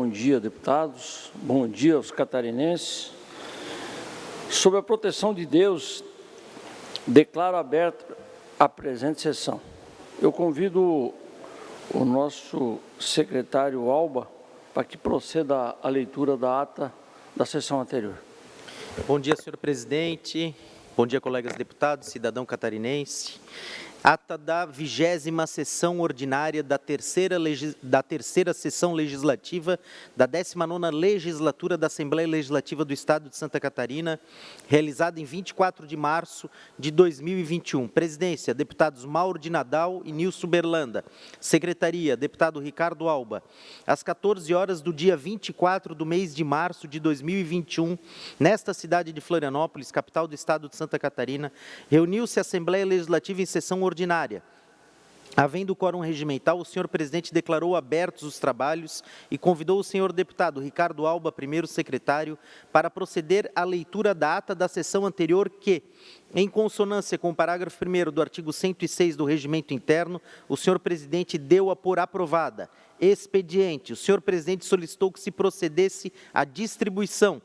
bom dia, deputados, bom dia aos catarinenses. Sob a proteção de Deus, declaro aberta a presente sessão. Eu convido o nosso secretário Alba para que proceda à leitura da ata da sessão anterior. Bom dia, senhor presidente. Bom dia, colegas deputados, cidadão catarinense. Ata da 20ª sessão ordinária da terceira sessão legislativa da 19ª legislatura da Assembleia Legislativa do Estado de Santa Catarina, realizada em 24 de março de 2021. Presidência, deputados Mauro de Nadal e Nilson Berlanda. Secretaria, deputado Ricardo Alba. Às 14 horas do dia 24 do mês de março de 2021, nesta cidade de Florianópolis, capital do Estado de Santa Catarina, reuniu-se a Assembleia Legislativa em sessão ordinária. Havendo quórum regimental, o senhor presidente declarou abertos os trabalhos e convidou o senhor deputado Ricardo Alba, primeiro secretário, para proceder à leitura da ata da sessão anterior que, em consonância com o parágrafo 1º do artigo 106 do Regimento Interno, o senhor presidente deu-a por aprovada. Expediente, o senhor presidente solicitou que se procedesse à distribuição.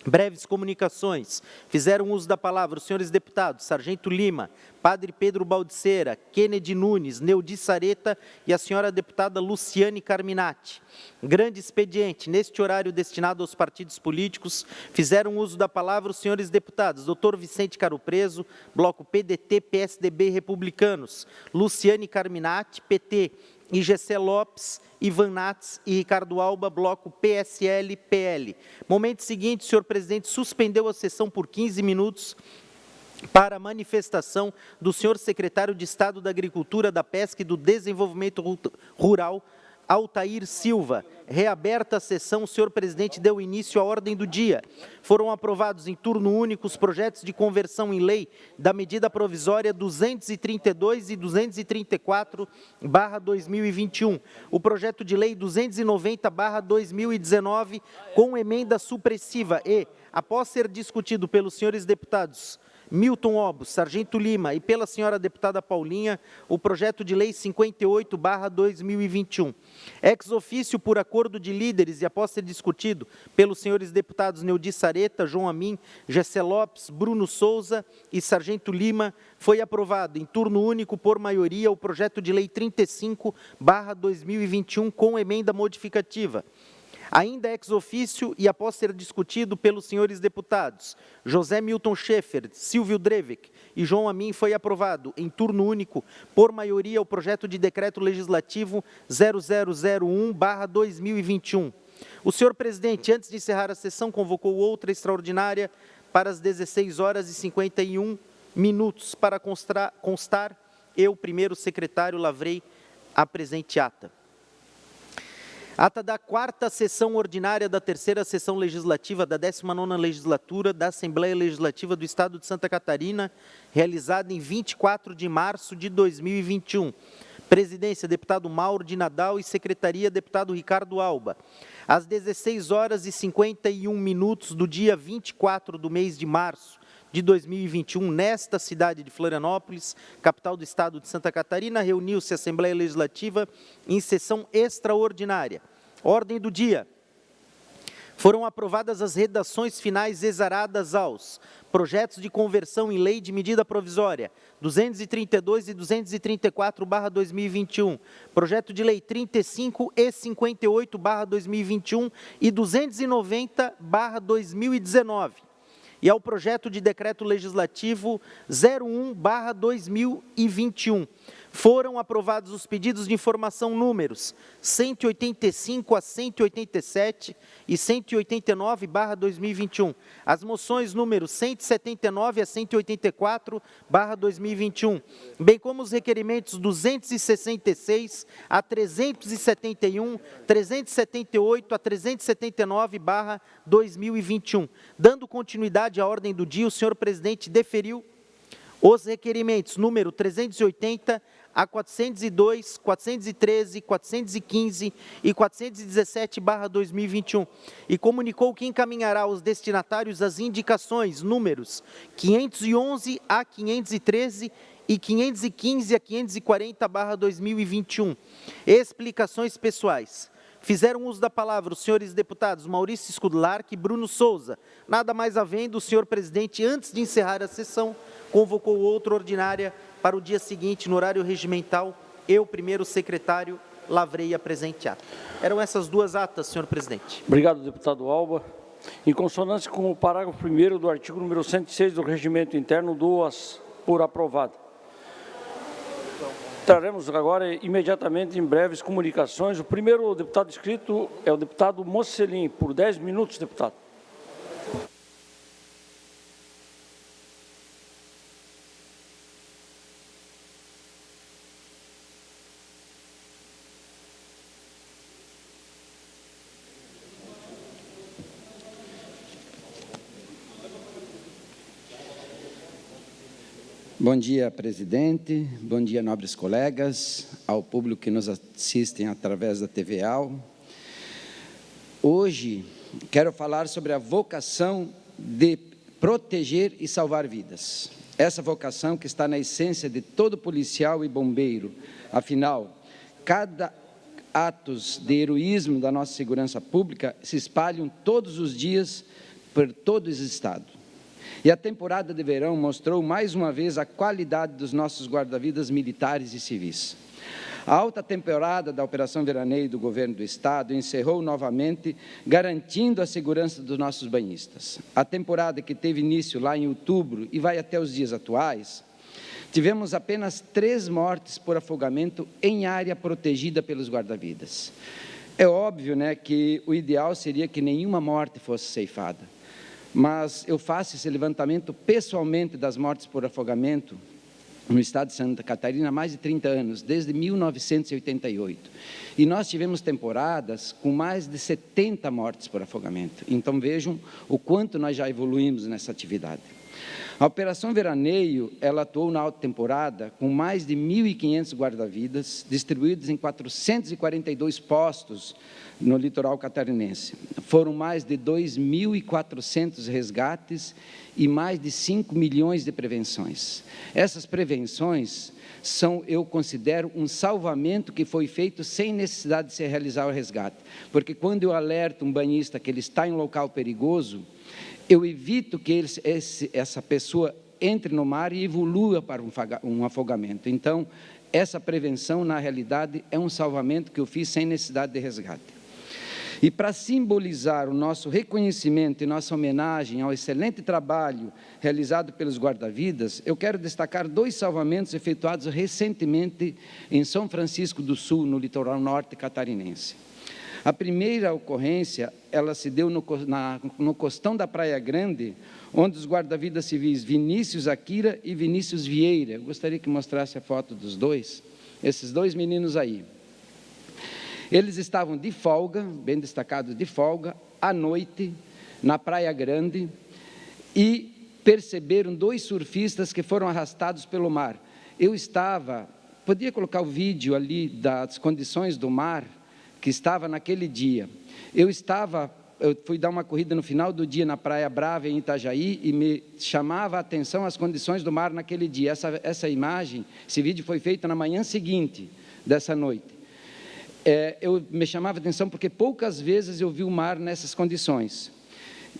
Breves comunicações. Fizeram uso da palavra os senhores deputados Sargento Lima, Padre Pedro Baldiceira, Kennedy Nunes, Neudi Sareta e a senhora deputada Luciane Carminati. Grande expediente. Neste horário destinado aos partidos políticos, fizeram uso da palavra os senhores deputados Dr. Vicente Caro Preso, Bloco PDT, PSDB e Republicanos, Luciane Carminati, PT, IGC Lopes, Ivan Nats e Ricardo Alba, Bloco PSL-PL. Momento seguinte, o senhor presidente suspendeu a sessão por 15 minutos para a manifestação do senhor secretário de Estado da Agricultura, da Pesca e do Desenvolvimento Rural, Altair Silva. Reaberta a sessão, o senhor presidente deu início à ordem do dia. Foram aprovados em turno único os projetos de conversão em lei da medida provisória 232 e 234/2021. O projeto de lei 290/2019 com emenda supressiva e, após ser discutido pelos senhores deputados Milton Obos, Sargento Lima e pela senhora deputada Paulinha, o projeto de lei 58/2021. Ex ofício por acordo de líderes e após ser discutido pelos senhores deputados Neudi Sareta, João Amin, Gessé Lopes, Bruno Souza e Sargento Lima, foi aprovado em turno único por maioria o projeto de lei 35/2021 com emenda modificativa. Ainda ex ofício e após ser discutido pelos senhores deputados José Milton Schaeffer, Silvio Drevik e João Amin, foi aprovado em turno único por maioria o projeto de decreto legislativo 0001/2021. O senhor presidente, antes de encerrar a sessão, convocou outra extraordinária para as 16 horas e 51 minutos. Para constar, eu, primeiro secretário, lavrei a presente ata. Ata da 4ª sessão ordinária da terceira sessão legislativa da 19ª legislatura da Assembleia Legislativa do Estado de Santa Catarina, realizada em 24 de março de 2021. Presidência, deputado Mauro de Nadal e secretaria, deputado Ricardo Alba. Às 16 horas e 51 minutos do dia 24 do mês de março de 2021, nesta cidade de Florianópolis, capital do Estado de Santa Catarina, reuniu-se a Assembleia Legislativa em sessão extraordinária. Ordem do dia. Foram aprovadas as redações finais exaradas aos projetos de conversão em lei de medida provisória 232 e 234/2021, projeto de lei 35 e 58/2021 e 290/2019. E ao projeto de decreto legislativo 01/2021. Foram aprovados os pedidos de informação números 185 a 187 e 189/2021. As moções números 179 a 184/2021, bem como os requerimentos 266 a 371, 378 a 379/2021. Dando continuidade à ordem do dia, o senhor presidente deferiu os requerimentos número 380 a 402, 413, 415 e 417/2021 e comunicou que encaminhará aos destinatários as indicações números 511 a 513 e 515 a 540/2021. Explicações pessoais. Fizeram uso da palavra os senhores deputados Maurício Skudlark e Bruno Souza. Nada mais havendo, o senhor presidente, antes de encerrar a sessão, convocou outra ordinária para o dia seguinte, no horário regimental. Eu, primeiro secretário, lavrei a presente ata. Eram essas duas atas, senhor presidente. Obrigado, deputado Alba. Em consonância com o parágrafo 1º do artigo número 106 do Regimento Interno, dou-as por aprovada. Traremos agora, imediatamente, em breves comunicações. O primeiro deputado inscrito é o deputado Mocelin, por 10 minutos, deputado. Bom dia, presidente. Bom dia, nobres colegas, ao público que nos assistem através da TVA. Hoje, quero falar sobre a vocação de proteger e salvar vidas. Essa vocação que está na essência de todo policial e bombeiro. Afinal, cada atos de heroísmo da nossa segurança pública se espalham todos os dias por todo o estado. E a temporada de verão mostrou mais uma vez a qualidade dos nossos guarda-vidas militares e civis. A alta temporada da Operação Veraneio do Governo do Estado encerrou novamente, garantindo a segurança dos nossos banhistas. A temporada que teve início lá em outubro e vai até os dias atuais, tivemos apenas 3 mortes por afogamento em área protegida pelos guarda-vidas. É óbvio, que o ideal seria que nenhuma morte fosse ceifada. Mas eu faço esse levantamento pessoalmente das mortes por afogamento no estado de Santa Catarina há mais de 30 anos, desde 1988. E nós tivemos temporadas com mais de 70 mortes por afogamento. Então vejam o quanto nós já evoluímos nessa atividade. A Operação Veraneio, ela atuou na alta temporada com mais de 1.500 guarda-vidas, distribuídos em 442 postos no litoral catarinense. Foram mais de 2.400 resgates e mais de 5 milhões de prevenções. Essas prevenções são, eu considero, um salvamento que foi feito sem necessidade de se realizar o resgate. Porque quando eu alerto um banhista que ele está em um local perigoso, eu evito que essa pessoa entre no mar e evolua para um afogamento. Então, essa prevenção, na realidade, é um salvamento que eu fiz sem necessidade de resgate. E para simbolizar o nosso reconhecimento e nossa homenagem ao excelente trabalho realizado pelos guarda-vidas, eu quero destacar 2 salvamentos efetuados recentemente em São Francisco do Sul, no litoral norte catarinense. A primeira ocorrência, ela se deu no costão da Praia Grande, onde os guarda-vidas civis Vinícius Akira e Vinícius Vieira, eu gostaria que mostrasse a foto dos dois, esses 2 meninos aí. Eles estavam de folga, bem destacados de folga, à noite, na Praia Grande, e perceberam 2 surfistas que foram arrastados pelo mar. Podia colocar o vídeo ali das condições do mar, que estava naquele dia. Eu fui dar uma corrida no final do dia na Praia Brava, em Itajaí, e me chamava a atenção as condições do mar naquele dia. Essa imagem, esse vídeo foi feito na manhã seguinte dessa noite. Me chamava a atenção porque poucas vezes eu vi o mar nessas condições.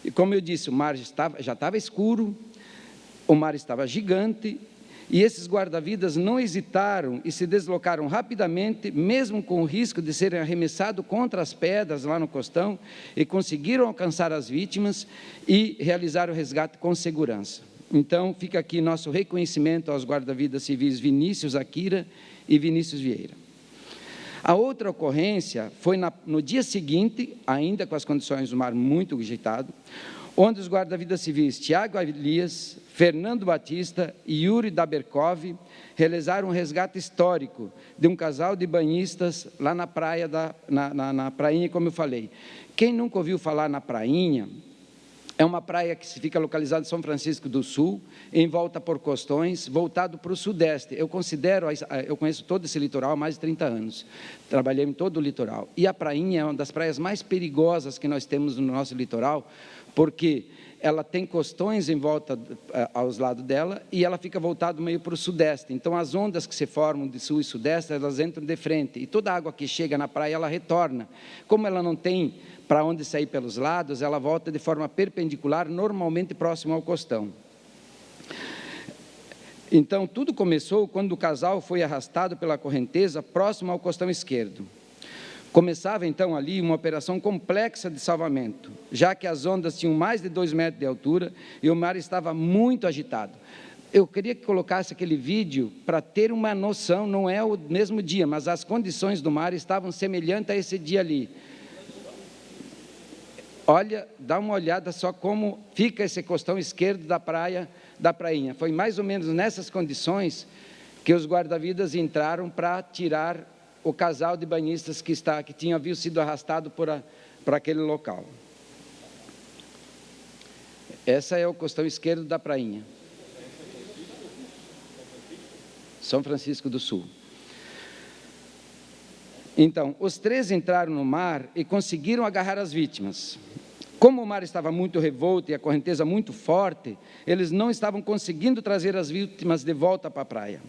E como eu disse, o mar já estava escuro, o mar estava gigante, e esses guarda-vidas não hesitaram e se deslocaram rapidamente, mesmo com o risco de serem arremessados contra as pedras lá no costão, e conseguiram alcançar as vítimas e realizar o resgate com segurança. Então, fica aqui nosso reconhecimento aos guarda-vidas civis Vinícius Akira e Vinícius Vieira. A outra ocorrência foi no dia seguinte, ainda com as condições do mar muito agitado, onde os guarda-vidas civis Tiago Elias, Fernando Batista e Yuri Daberkov realizaram um resgate histórico de um casal de banhistas lá na praia, na prainha, como eu falei. Quem nunca ouviu falar na prainha, É uma praia que fica localizada em São Francisco do Sul, em volta por costões, voltado para o sudeste. Eu conheço todo esse litoral há mais de 30 anos. Trabalhei em todo o litoral. E a prainha é uma das praias mais perigosas que nós temos no nosso litoral, porque ela tem costões em volta aos lados dela e ela fica voltada meio para o sudeste. Então, as ondas que se formam de sul e sudeste, elas entram de frente. E toda a água que chega na praia, ela retorna. Como ela não tem para onde sair pelos lados, ela volta de forma perpendicular, normalmente próximo ao costão. Então, tudo começou quando o casal foi arrastado pela correnteza próximo ao costão esquerdo. Começava, então, ali uma operação complexa de salvamento, já que as ondas tinham mais de 2 metros de altura e o mar estava muito agitado. Eu queria que colocasse aquele vídeo para ter uma noção, não é o mesmo dia, mas as condições do mar estavam semelhantes a esse dia ali. Olha, dá uma olhada só como fica esse costão esquerdo da prainha. Foi mais ou menos nessas condições que os guarda-vidas entraram para tirar o casal de banhistas que havia sido arrastado para aquele local. Essa é o costão esquerdo da prainha. São Francisco do Sul. Então, os 3 entraram no mar e conseguiram agarrar as vítimas. Como o mar estava muito revolto e a correnteza muito forte, eles não estavam conseguindo trazer as vítimas de volta para a praia,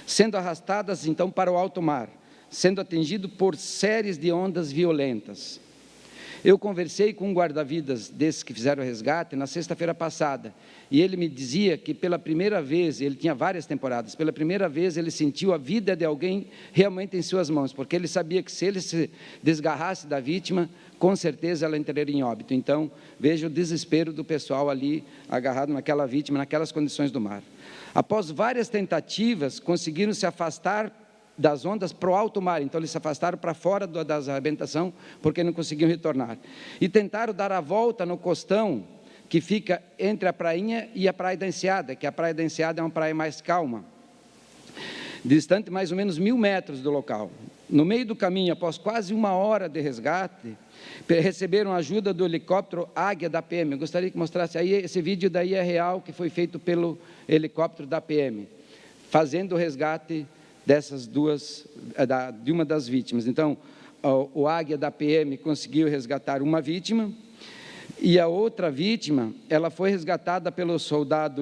sendo arrastadas então para o alto mar, sendo atingido por séries de ondas violentas. Eu conversei com um guarda-vidas desses que fizeram o resgate na sexta-feira passada, e ele me dizia que pela primeira vez, ele tinha várias temporadas, pela primeira vez ele sentiu a vida de alguém realmente em suas mãos, porque ele sabia que se ele se desgarrasse da vítima, com certeza ela entraria em óbito. Então, veja o desespero do pessoal ali, agarrado naquela vítima, naquelas condições do mar. Após várias tentativas, conseguiram se afastar das ondas para o alto mar, então eles se afastaram para fora da arrebentação, porque não conseguiam retornar. E tentaram dar a volta no costão, que fica entre a prainha e a Praia da Enseada, que a Praia da Enseada é uma praia mais calma, distante mais ou menos 1.000 metros do local. No meio do caminho, após quase 1 hora de resgate, receberam ajuda do helicóptero Águia da PM. Eu gostaria que mostrasse aí, esse vídeo daí é real, que foi feito pelo helicóptero da PM, fazendo o resgate dessas duas, de uma das vítimas. Então, o Águia da PM conseguiu resgatar uma vítima, e a outra vítima, ela foi resgatada pelo soldado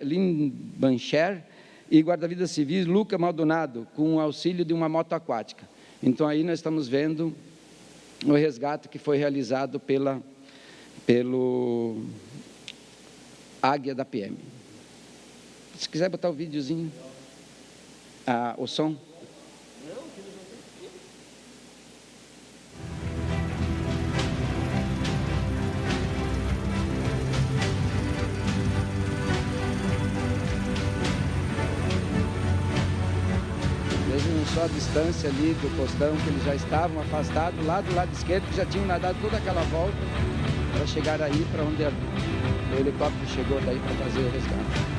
Lindenbancher e guarda-vidas civis Luca Maldonado, com o auxílio de uma moto aquática. Então, aí nós estamos vendo o resgate que foi realizado pelo Águia da PM. Se quiser botar o videozinho. O som. Vejam só a distância ali do costão, que eles já estavam afastados, lá do lado esquerdo, que já tinham nadado toda aquela volta para chegar aí para onde o helicóptero chegou daí para fazer o resgate.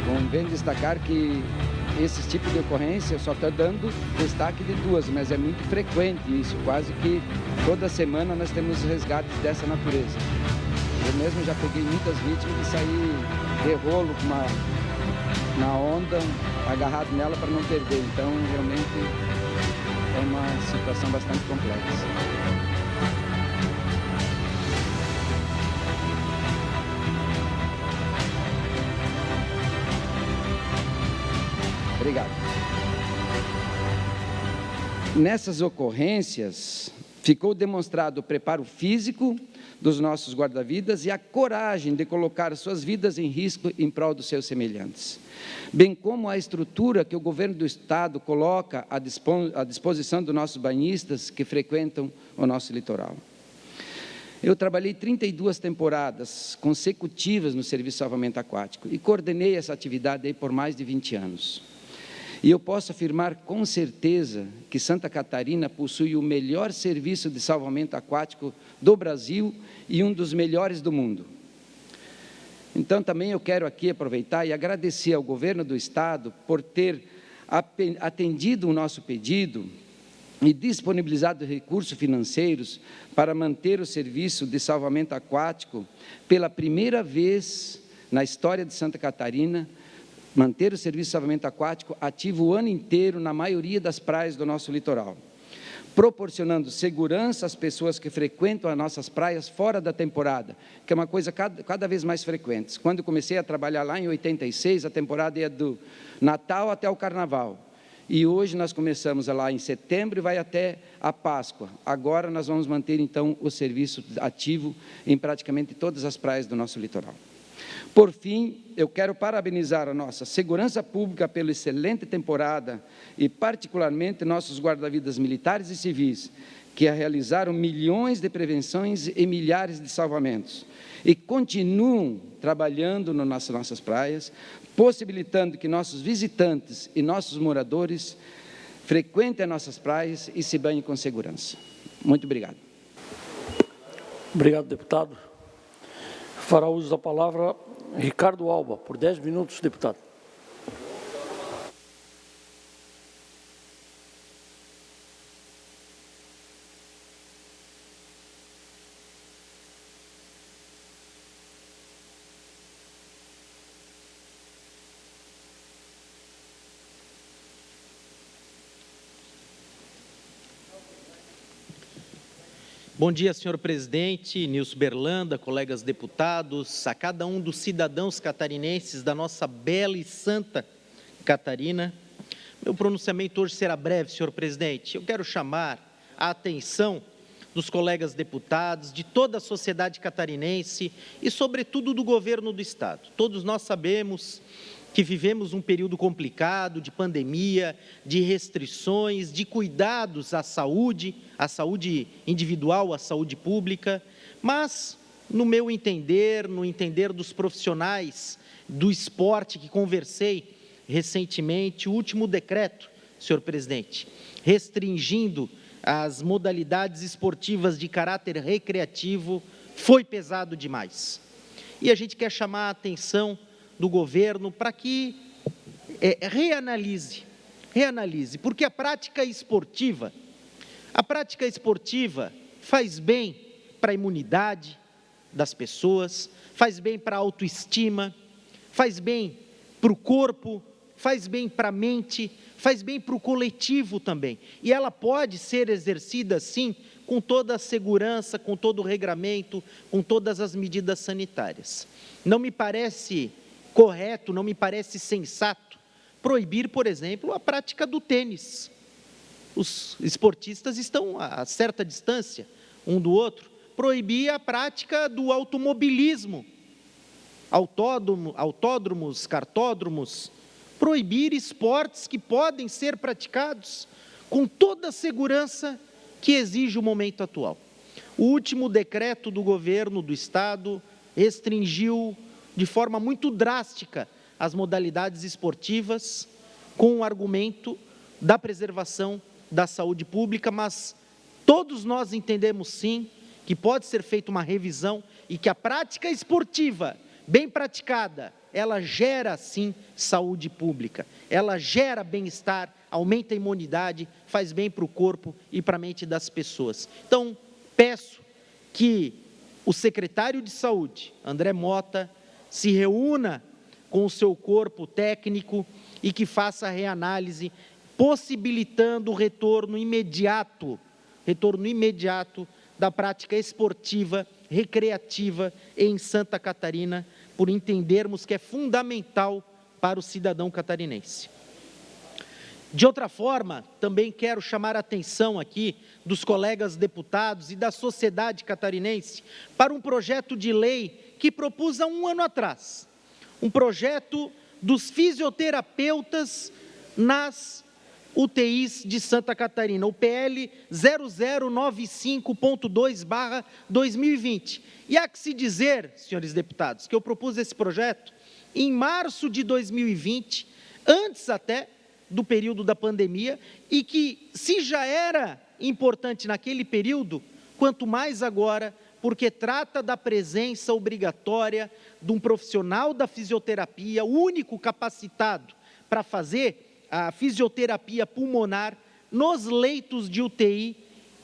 Convém destacar que esse tipo de ocorrência, eu só estou dando destaque de 2, mas é muito frequente isso, quase que toda semana nós temos resgates dessa natureza. Eu mesmo já peguei muitas vítimas e saí de rolo na onda, agarrado nela para não perder, então realmente é uma situação bastante complexa. Obrigado. Nessas ocorrências, ficou demonstrado o preparo físico dos nossos guarda-vidas e a coragem de colocar suas vidas em risco em prol dos seus semelhantes, bem como a estrutura que o governo do Estado coloca à disposição dos nossos banhistas que frequentam o nosso litoral. Eu trabalhei 32 temporadas consecutivas no Serviço de Salvamento Aquático e coordenei essa atividade aí por mais de 20 anos. E eu posso afirmar com certeza que Santa Catarina possui o melhor serviço de salvamento aquático do Brasil e um dos melhores do mundo. Então, também eu quero aqui aproveitar e agradecer ao governo do Estado por ter atendido o nosso pedido e disponibilizado recursos financeiros para manter o serviço de salvamento aquático pela primeira vez na história de Santa Catarina, manter o serviço de salvamento aquático ativo o ano inteiro na maioria das praias do nosso litoral, proporcionando segurança às pessoas que frequentam as nossas praias fora da temporada, que é uma coisa cada vez mais frequente. Quando eu comecei a trabalhar lá em 86, a temporada ia do Natal até o Carnaval. E hoje nós começamos lá em setembro e vai até a Páscoa. Agora nós vamos manter, então, o serviço ativo em praticamente todas as praias do nosso litoral. Por fim, eu quero parabenizar a nossa segurança pública pela excelente temporada e, particularmente, nossos guarda-vidas militares e civis, que realizaram milhões de prevenções e milhares de salvamentos e continuam trabalhando nas nossas praias, possibilitando que nossos visitantes e nossos moradores frequentem as nossas praias e se banhem com segurança. Muito obrigado. Obrigado, deputado. Fará uso da palavra Ricardo Alba, por 10 minutos, deputado. Bom dia, senhor presidente, Nilson Berlanda, colegas deputados, a cada um dos cidadãos catarinenses da nossa bela e santa Catarina. Meu pronunciamento hoje será breve, senhor presidente. Eu quero chamar a atenção dos colegas deputados, de toda a sociedade catarinense e, sobretudo, do governo do Estado. Todos nós sabemos que vivemos um período complicado de pandemia, de restrições, de cuidados à saúde individual, à saúde pública, mas, no meu entender, no entender dos profissionais do esporte que conversei recentemente, o último decreto, senhor presidente, restringindo as modalidades esportivas de caráter recreativo, foi pesado demais. E a gente quer chamar a atenção do governo para que reanalise, porque a prática esportiva faz bem para a imunidade das pessoas, faz bem para a autoestima, faz bem para o corpo, faz bem para a mente, faz bem para o coletivo também. E ela pode ser exercida, sim, com toda a segurança, com todo o regramento, com todas as medidas sanitárias. Não me parece correto, não me parece sensato proibir, por exemplo, a prática do tênis. Os esportistas estão a certa distância um do outro. Proibir a prática do automobilismo, autódromos, kartódromos, proibir esportes que podem ser praticados com toda a segurança que exige o momento atual. O último decreto do governo do Estado restringiu de forma muito drástica as modalidades esportivas com o argumento da preservação da saúde pública, mas todos nós entendemos sim que pode ser feita uma revisão e que a prática esportiva bem praticada, ela gera sim saúde pública, ela gera bem-estar, aumenta a imunidade, faz bem para o corpo e para a mente das pessoas. Então, peço que o secretário de Saúde, André Mota, se reúna com o seu corpo técnico e que faça a reanálise, possibilitando o retorno imediato da prática esportiva, recreativa em Santa Catarina, por entendermos que é fundamental para o cidadão catarinense. De outra forma, também quero chamar a atenção aqui dos colegas deputados e da sociedade catarinense para um projeto de lei que propus há um ano atrás, um projeto dos fisioterapeutas nas UTIs de Santa Catarina, o PL 0095.2/2020. E há que se dizer, senhores deputados, que eu propus esse projeto em março de 2020, antes até do período da pandemia, e que, se já era importante naquele período, quanto mais agora, porque trata da presença obrigatória de um profissional da fisioterapia, único capacitado para fazer a fisioterapia pulmonar nos leitos de UTI,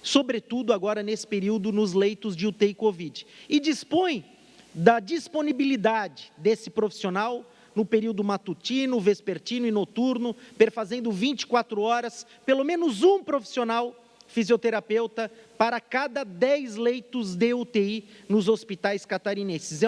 sobretudo agora nesse período nos leitos de UTI Covid. E dispõe da disponibilidade desse profissional no período matutino, vespertino e noturno, perfazendo 24 horas, pelo menos um profissional fisioterapeuta para cada 10 leitos de UTI nos hospitais catarinenses.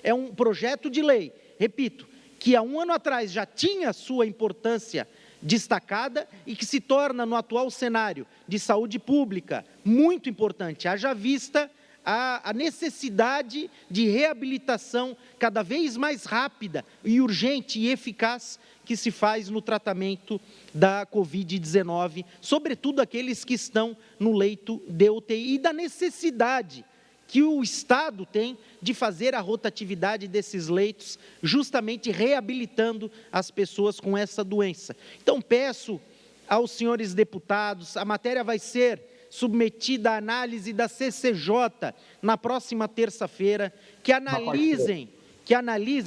É um projeto de lei, repito, que há um ano atrás já tinha sua importância destacada e que se torna, no atual cenário de saúde pública, muito importante, haja vista a necessidade de reabilitação cada vez mais rápida e urgente e eficaz que se faz no tratamento da Covid-19, sobretudo aqueles que estão no leito de UTI, e da necessidade que o Estado tem de fazer a rotatividade desses leitos, justamente reabilitando as pessoas com essa doença. Então, peço aos senhores deputados, a matéria vai ser submetida à análise da CCJ na próxima terça-feira, que analisem,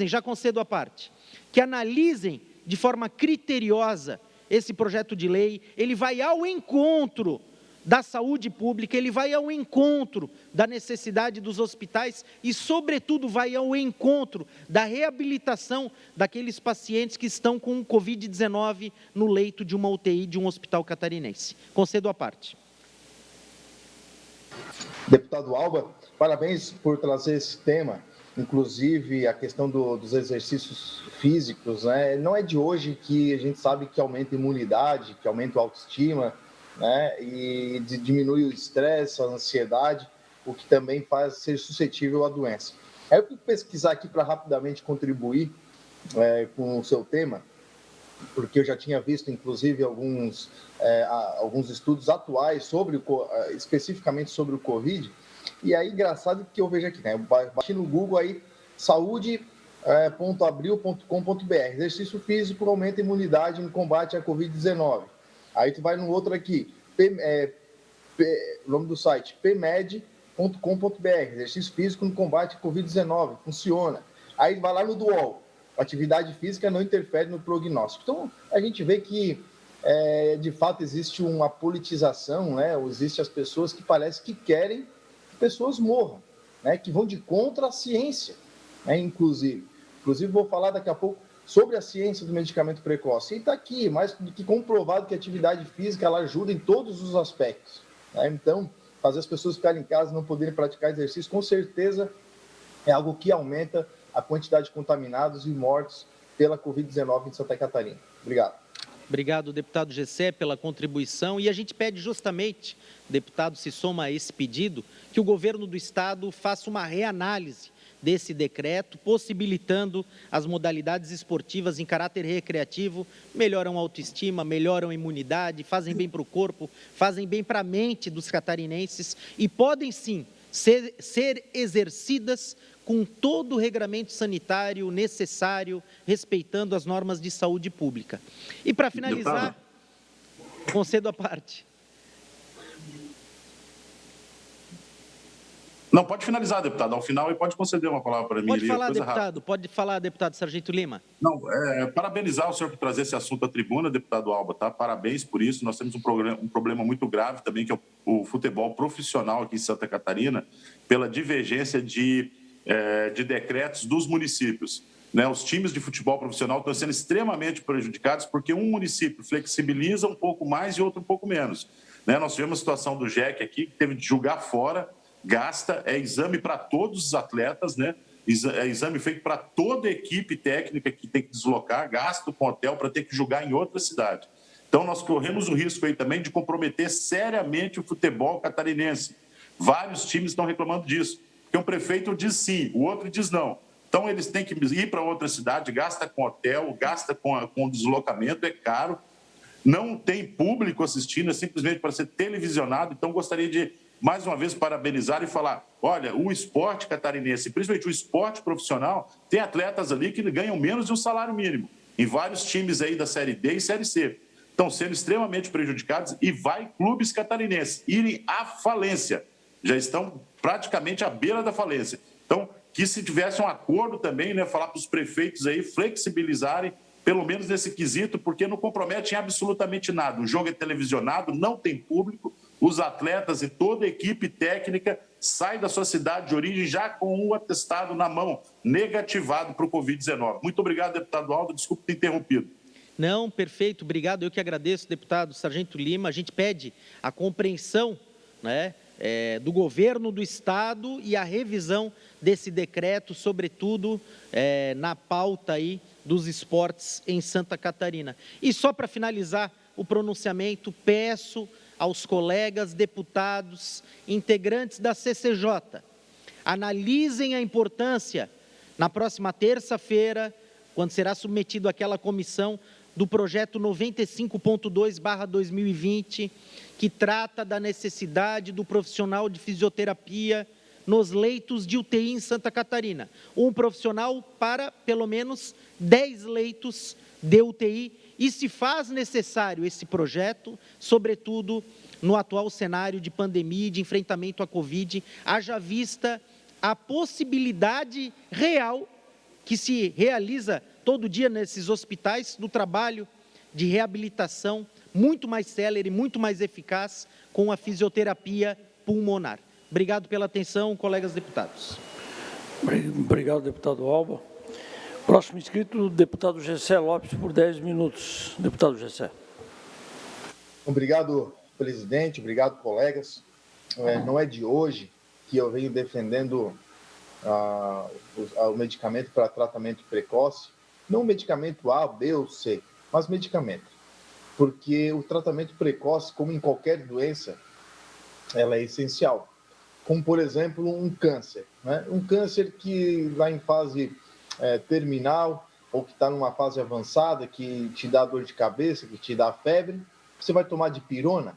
já concedo a parte, que analisem de forma criteriosa esse projeto de lei. Ele vai ao encontro da saúde pública, ele vai ao encontro da necessidade dos hospitais e, sobretudo, vai ao encontro da reabilitação daqueles pacientes que estão com Covid-19 no leito de uma UTI de um hospital catarinense. Concedo a parte. Deputado Alba, parabéns por trazer esse tema, inclusive a questão dos exercícios físicos, né? Não é de hoje que a gente sabe que aumenta a imunidade, que aumenta a autoestima, né? E diminui o estresse, a ansiedade, o que também faz ser suscetível à doença. Aí eu fui pesquisar aqui para rapidamente contribuir com o seu tema, porque eu já tinha visto, inclusive, alguns estudos atuais especificamente sobre o Covid. E aí, engraçado que eu vejo aqui, né? Eu bati no Google aí, saúde.abril.com.br, exercício físico aumenta a imunidade no combate à Covid-19. Aí tu vai no outro aqui, o nome do site, pmed.com.br, exercício físico no combate à Covid-19, funciona. Aí vai lá no DUOL, atividade física não interfere no prognóstico. Então, a gente vê que, de fato, existe uma politização, né? Existem as pessoas que parece que querem que pessoas morram, né? Que vão de contra a ciência, né? Inclusive, vou falar daqui a pouco sobre a ciência do medicamento precoce. E está aqui, mais do que comprovado que a atividade física ela ajuda em todos os aspectos, né? Então, fazer as pessoas ficarem em casa e não poderem praticar exercício, com certeza, é algo que aumenta a quantidade de contaminados e mortos pela Covid-19 em Santa Catarina. Obrigado. Obrigado, deputado Gessé, pela contribuição. E a gente pede justamente, deputado, se soma a esse pedido, que o governo do Estado faça uma reanálise desse decreto, possibilitando as modalidades esportivas em caráter recreativo, melhoram a autoestima, melhoram a imunidade, fazem bem para o corpo, fazem bem para a mente dos catarinenses e podem sim ser exercidas com todo o regramento sanitário necessário, respeitando as normas de saúde pública. E para finalizar, concedo a parte. Não, pode finalizar, deputado. Ao final, ele pode conceder uma palavra para mim. Pode falar, deputado. Pode falar, deputado Sargento Lima. Não, parabenizar o senhor por trazer esse assunto à tribuna, deputado Alba, tá? Parabéns por isso. Nós temos um problema muito grave também, que é o futebol profissional aqui em Santa Catarina, pela divergência de decretos dos municípios, né? Os times de futebol profissional estão sendo extremamente prejudicados porque um município flexibiliza um pouco mais e outro um pouco menos, né? Nós tivemos a situação do JEC aqui, que teve de julgar fora, gasta, exame para todos os atletas, né? Exame feito para toda a equipe técnica que tem que deslocar, gasto com hotel para ter que julgar em outra cidade. Então, nós corremos o risco aí também de comprometer seriamente o futebol catarinense. Vários times estão reclamando disso, porque um prefeito diz sim, o outro diz não. Então, eles têm que ir para outra cidade, gasta com hotel, gasta com deslocamento, é caro, não tem público assistindo, é simplesmente para ser televisionado. Então, gostaria de, mais uma vez, parabenizar e falar, olha, o esporte catarinense, principalmente o esporte profissional, tem atletas ali que ganham menos de um salário mínimo, em vários times aí da Série D e Série C. Estão sendo extremamente prejudicados e vai clubes catarinenses irem à falência. Já estão praticamente à beira da falência. Então, que se tivesse um acordo também, né, falar para os prefeitos aí flexibilizarem pelo menos nesse quesito, porque não compromete em absolutamente nada. O jogo é televisionado, não tem público, os atletas e toda a equipe técnica saem da sua cidade de origem já com um atestado na mão, negativado para o Covid-19. Muito obrigado, deputado Aldo, desculpe ter interrompido. Não, perfeito, obrigado. Eu que agradeço, deputado Sargento Lima. A gente pede a compreensão, né, do governo do Estado e a revisão desse decreto, sobretudo na pauta aí dos esportes em Santa Catarina. E só para finalizar o pronunciamento, peço aos colegas deputados, integrantes da CCJ, analisem a importância, na próxima terça-feira, quando será submetido àquela comissão, do projeto 95.2/2020, que trata da necessidade do profissional de fisioterapia nos leitos de UTI em Santa Catarina. Um profissional para, pelo menos, 10 leitos de UTI, e se faz necessário esse projeto, sobretudo no atual cenário de pandemia e de enfrentamento à Covid, haja vista a possibilidade real que se realiza todo dia nesses hospitais do trabalho de reabilitação muito mais célere, muito mais eficaz com a fisioterapia pulmonar. Obrigado pela atenção, colegas deputados. Obrigado, deputado Alba. Próximo inscrito, o deputado Gessé Lopes, por 10 minutos. Deputado Gessé. Obrigado, presidente. Obrigado, colegas. Não é de hoje que eu venho defendendo o medicamento para tratamento precoce. Não medicamento A, B ou C, mas medicamento. Porque o tratamento precoce, como em qualquer doença, ela é essencial. Como, por exemplo, um câncer. Né? Um câncer que vai em fase terminal ou que está numa fase avançada, que te dá dor de cabeça, que te dá febre, você vai tomar dipirona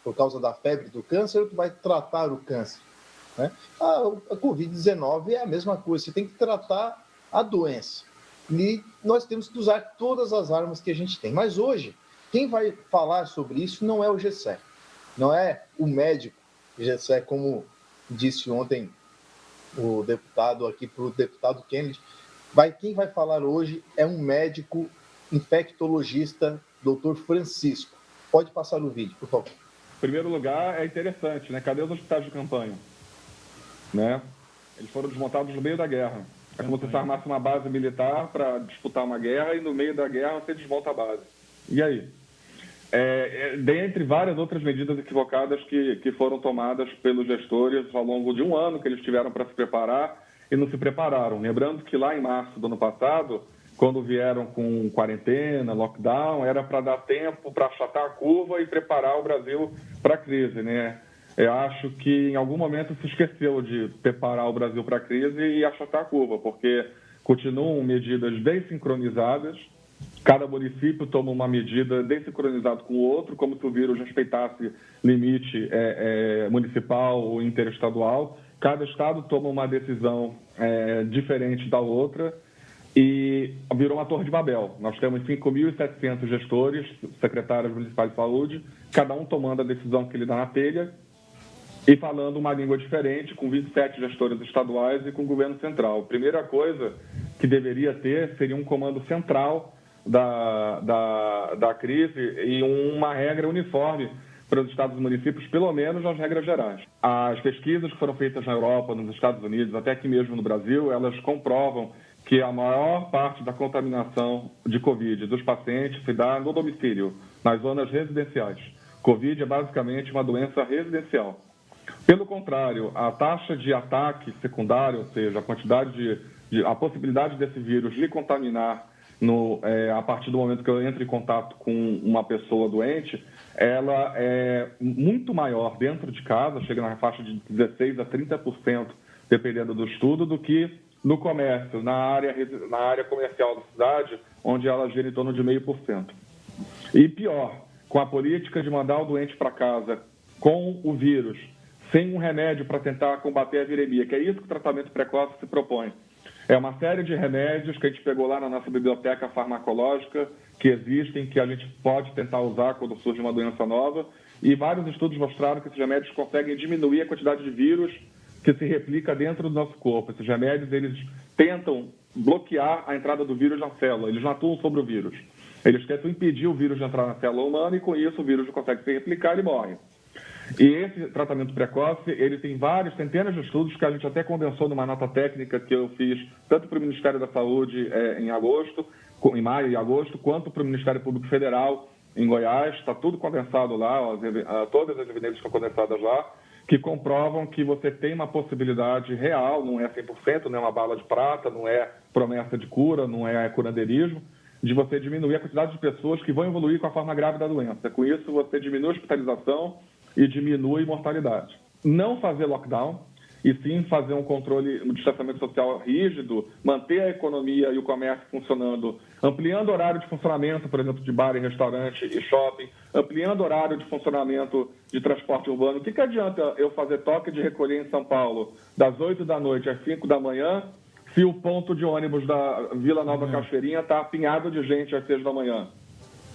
por causa da febre do câncer ou tu vai tratar o câncer? Né? A Covid-19 é a mesma coisa, você tem que tratar a doença. E nós temos que usar todas as armas que a gente tem. Mas hoje, quem vai falar sobre isso não é o Gessé, não é o médico Gessé, como disse ontem o deputado aqui para o deputado Kennedy. Quem vai falar hoje é um médico infectologista, doutor Francisco. Pode passar o vídeo, por favor. Em primeiro lugar, é interessante, né? Cadê os hospitais de campanha? Né? Eles foram desmontados no meio da guerra. É como se você armasse uma base militar para disputar uma guerra e no meio da guerra você desmonta a base. E aí? Dentre várias outras medidas equivocadas que foram tomadas pelos gestores ao longo de um ano que eles tiveram para se preparar e não se prepararam. Lembrando que lá em março do ano passado, quando vieram com quarentena, lockdown, era para dar tempo para achatar a curva e preparar o Brasil para a crise, né? Eu acho que em algum momento se esqueceu de preparar o Brasil para a crise e achatar a curva, porque continuam medidas desincronizadas, cada município toma uma medida desincronizada com o outro, como se o vírus respeitasse limite municipal ou interestadual. Cada estado toma uma decisão diferente da outra e virou uma torre de Babel. Nós temos 5.700 gestores, secretários municipais de saúde, cada um tomando a decisão que lhe dá na telha e falando uma língua diferente, com 27 gestores estaduais e com o governo central. A primeira coisa que deveria ter seria um comando central da crise e uma regra uniforme para os estados e municípios, pelo menos as regras gerais. As pesquisas que foram feitas na Europa, nos Estados Unidos, até aqui mesmo no Brasil, elas comprovam que a maior parte da contaminação de Covid dos pacientes se dá no domicílio, nas zonas residenciais. Covid é basicamente uma doença residencial. Pelo contrário, a taxa de ataque secundário, ou seja, a quantidade a possibilidade desse vírus lhe contaminar a partir do momento que eu entro em contato com uma pessoa doente, ela é muito maior dentro de casa, chega na faixa de 16% a 30%, dependendo do estudo, do que no comércio, na área comercial da cidade, onde ela gira em torno de 0,5%. E pior, com a política de mandar o doente para casa com o vírus, sem um remédio para tentar combater a viremia, que é isso que o tratamento precoce se propõe. É uma série de remédios que a gente pegou lá na nossa biblioteca farmacológica, que existem, que a gente pode tentar usar quando surge uma doença nova, e vários estudos mostraram que esses remédios conseguem diminuir a quantidade de vírus que se replica dentro do nosso corpo. Esses remédios, eles tentam bloquear a entrada do vírus na célula, eles não atuam sobre o vírus. Eles tentam impedir o vírus de entrar na célula humana e, com isso, o vírus não consegue se replicar e ele morre. E esse tratamento precoce, ele tem centenas de estudos que a gente até condensou numa nota técnica que eu fiz tanto para o Ministério da Saúde em maio e agosto, quanto para o Ministério Público Federal em Goiás. Está tudo condensado lá, todas as evidências estão condensadas lá, que comprovam que você tem uma possibilidade real, não é 100%, não é uma bala de prata, não é promessa de cura, não é curandeirismo, de você diminuir a quantidade de pessoas que vão evoluir com a forma grave da doença. Com isso, você diminui a hospitalização e diminui a mortalidade. Não fazer lockdown, e sim fazer um controle, um distanciamento social rígido, manter a economia e o comércio funcionando, ampliando o horário de funcionamento, por exemplo, de bar e restaurante e shopping, ampliando o horário de funcionamento de transporte urbano. O que adianta eu fazer toque de recolher em São Paulo das 8 da noite às 5 da manhã, se o ponto de ônibus da Vila Nova Cachoeirinha está apinhado de gente às 6 da manhã?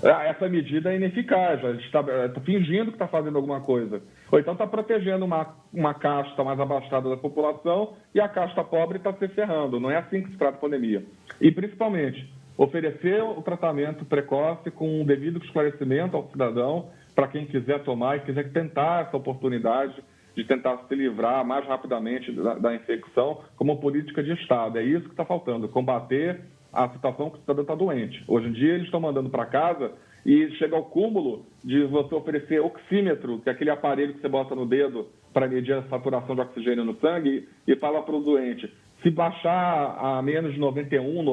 Essa medida é ineficaz, a gente está fingindo que está fazendo alguma coisa. Ou então está protegendo uma casta mais abastada da população e a casta pobre está se ferrando. Não é assim que se trata a pandemia. E, principalmente, oferecer o tratamento precoce com um devido esclarecimento ao cidadão, para quem quiser tomar e quiser tentar essa oportunidade de tentar se livrar mais rapidamente da infecção como política de Estado. É isso que está faltando, combater a situação que o cidadão está doente. Hoje em dia, eles estão mandando para casa e chega ao cúmulo de você oferecer oxímetro, que é aquele aparelho que você bota no dedo para medir a saturação de oxigênio no sangue, e fala para o doente, se baixar a menos de 91%,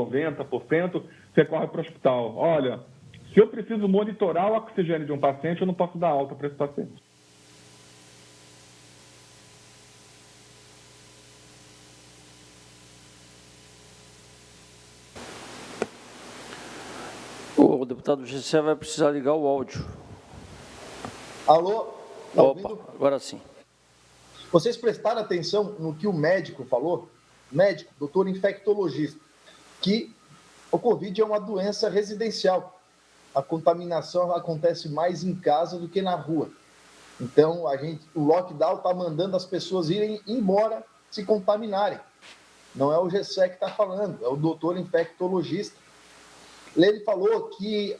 90%, você corre para o hospital. Olha, se eu preciso monitorar o oxigênio de um paciente, eu não posso dar alta para esse paciente. O deputado Gessé vai precisar ligar o áudio. Alô? Tá Opa, ouvindo? agora sim. Vocês prestaram atenção no que o médico falou? Médico, doutor infectologista, que o Covid é uma doença residencial. A contaminação acontece mais em casa do que na rua. Então, o lockdown está mandando as pessoas irem embora se contaminarem. Não é o Gessé que está falando, é o doutor infectologista. Ele falou que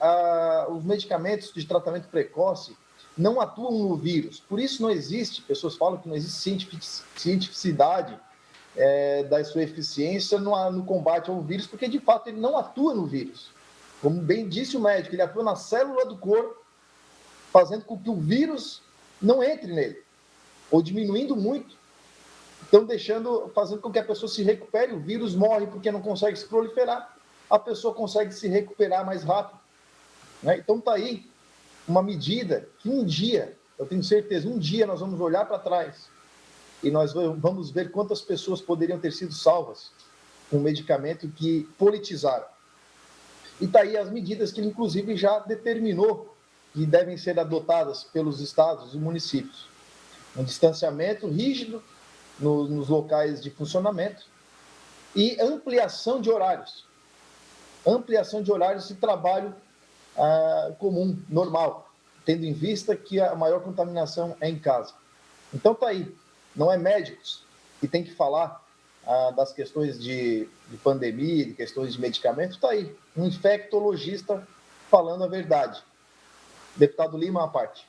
os medicamentos de tratamento precoce não atuam no vírus. Por isso não existe, pessoas falam que não existe cientificidade da sua eficiência no combate ao vírus, porque de fato ele não atua no vírus. Como bem disse o médico, ele atua na célula do corpo, fazendo com que o vírus não entre nele, ou diminuindo muito. Então, fazendo com que a pessoa se recupere, o vírus morre porque não consegue se proliferar, a pessoa consegue se recuperar mais rápido. Né? Então, está aí uma medida que um dia, eu tenho certeza, um dia nós vamos olhar para trás e nós vamos ver quantas pessoas poderiam ter sido salvas com um medicamento que politizaram. E está aí as medidas que ele, inclusive, já determinou que devem ser adotadas pelos estados e municípios. Um distanciamento rígido nos locais de funcionamento e ampliação de horários. Ampliação de horários de trabalho comum, normal, tendo em vista que a maior contaminação é em casa. Então está aí, não é médicos que tem que falar das questões de pandemia, de questões de medicamentos, está aí, um infectologista falando a verdade. Deputado Lima, à parte.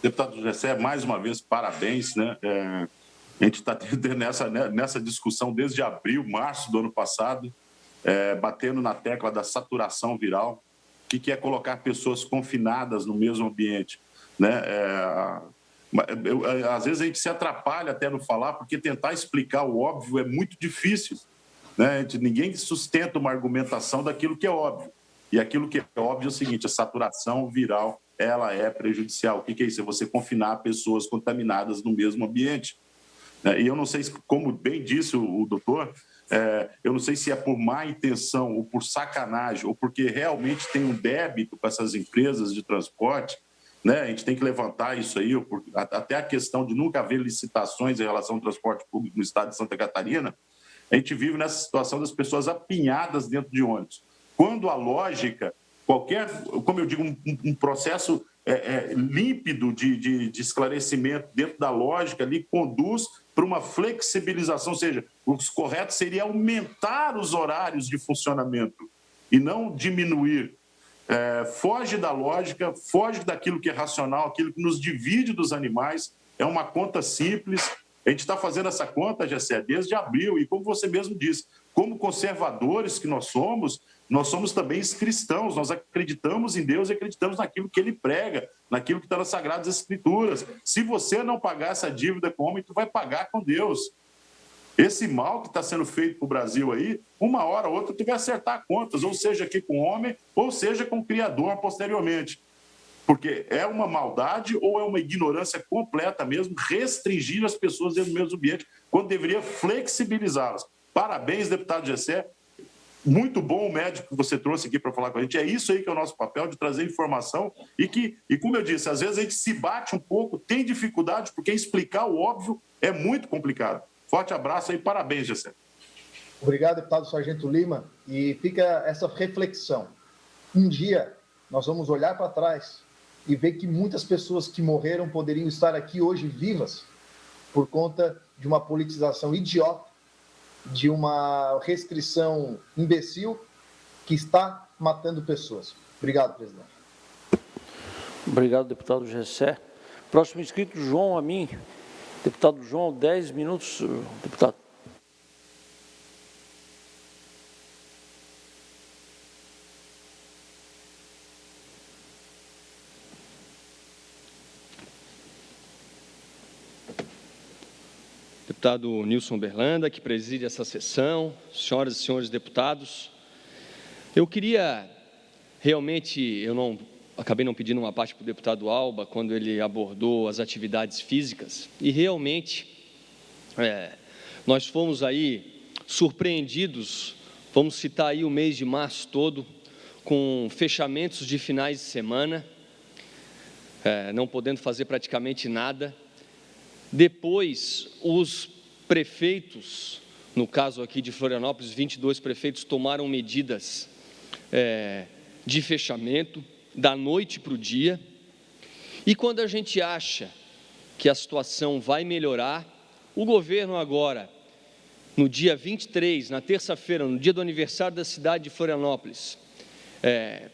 Deputado Gessé, mais uma vez, parabéns, né? A gente está tendo nessa discussão desde abril, março do ano passado, batendo na tecla da saturação viral, que é colocar pessoas confinadas no mesmo ambiente, né? Às vezes a gente se atrapalha até no falar, porque tentar explicar o óbvio é muito difícil, né? Ninguém sustenta uma argumentação daquilo que é óbvio. E aquilo que é óbvio é o seguinte, a saturação viral, ela é prejudicial. O que é isso? É você confinar pessoas contaminadas no mesmo ambiente. E eu não sei, como bem disse o doutor, eu não sei se é por má intenção ou por sacanagem ou porque realmente tem um débito com essas empresas de transporte, né? A gente tem que levantar isso aí, até a questão de nunca haver licitações em relação ao transporte público no estado de Santa Catarina. A gente vive nessa situação das pessoas apinhadas dentro de ônibus. Quando a lógica, como eu digo, um processo límpido de esclarecimento dentro da lógica ali conduz para uma flexibilização, ou seja, o correto seria aumentar os horários de funcionamento e não diminuir. Foge da lógica, foge daquilo que é racional, aquilo que nos divide dos animais. É uma conta simples. A gente está fazendo essa conta, Gessé, desde abril, e como você mesmo disse, como conservadores que nós somos também cristãos, nós acreditamos em Deus e acreditamos naquilo que Ele prega, naquilo que está nas Sagradas Escrituras. Se você não pagar essa dívida com o homem, tu vai pagar com Deus. Esse mal que está sendo feito para o Brasil aí, uma hora ou outra tu vai acertar contas, ou seja aqui com o homem, ou seja com o Criador posteriormente. Porque é uma maldade ou é uma ignorância completa mesmo, restringir as pessoas dentro do mesmo ambiente, quando deveria flexibilizá-las. Parabéns, deputado Gessé. Muito bom o médico que você trouxe aqui para falar com a gente. É isso aí que é o nosso papel, de trazer informação e como eu disse, às vezes a gente se bate um pouco, tem dificuldade, porque explicar o óbvio é muito complicado. Forte abraço aí, parabéns, Gessé. Obrigado, deputado Sargento Lima. E fica essa reflexão. Um dia nós vamos olhar para trás e ver que muitas pessoas que morreram poderiam estar aqui hoje vivas por conta de uma politização idiota, de uma restrição imbecil que está matando pessoas. Obrigado, presidente. Obrigado, deputado Gessé. Próximo inscrito, João Amin. Deputado João, 10 minutos, deputado. Deputado Nilson Berlanda, que preside essa sessão, senhoras e senhores deputados, eu queria realmente, acabei não pedindo uma parte para o deputado Alba, quando ele abordou as atividades físicas, e realmente nós fomos aí surpreendidos, vamos citar aí o mês de março todo, com fechamentos de finais de semana, não podendo fazer praticamente nada. Depois, os prefeitos, no caso aqui de Florianópolis, 22 prefeitos tomaram medidas de fechamento, da noite para o dia, e quando a gente acha que a situação vai melhorar, o governo agora, no dia 23, na terça-feira, no dia do aniversário da cidade de Florianópolis,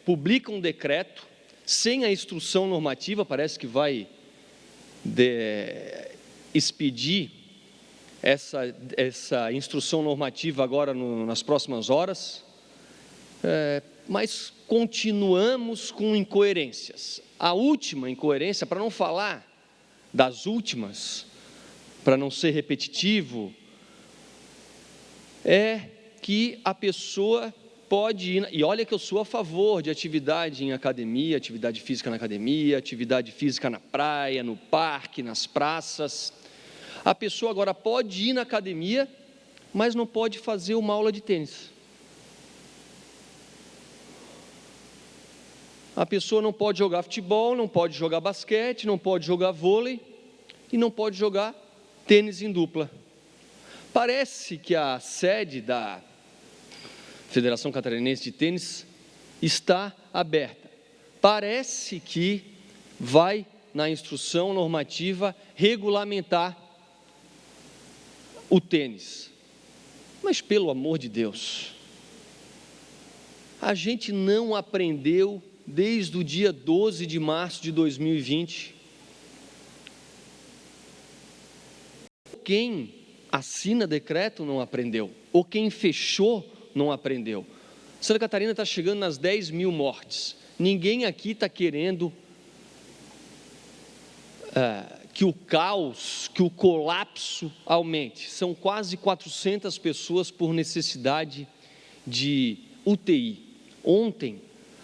publica um decreto, sem a instrução normativa, parece que vai expedir essa instrução normativa agora nas próximas horas, mas continuamos com incoerências. A última incoerência, para não falar das últimas, para não ser repetitivo, é que a pessoa pode ir, e olha que eu sou a favor de atividade em academia, atividade física na academia, atividade física na praia, no parque, nas praças. A pessoa agora pode ir na academia, mas não pode fazer uma aula de tênis. A pessoa não pode jogar futebol, não pode jogar basquete, não pode jogar vôlei e não pode jogar tênis em dupla. Parece que a sede da Federação Catarinense de Tênis está aberta. Parece que vai, na instrução normativa, regulamentar o tênis. Mas, pelo amor de Deus, a gente não aprendeu desde o dia 12 de março de 2020. Quem assina decreto não aprendeu, ou quem fechou não aprendeu. Santa Catarina está chegando nas 10 mil mortes. Ninguém aqui está querendo que o caos, que o colapso aumente. São quase 400 pessoas por necessidade de UTI. Ontem,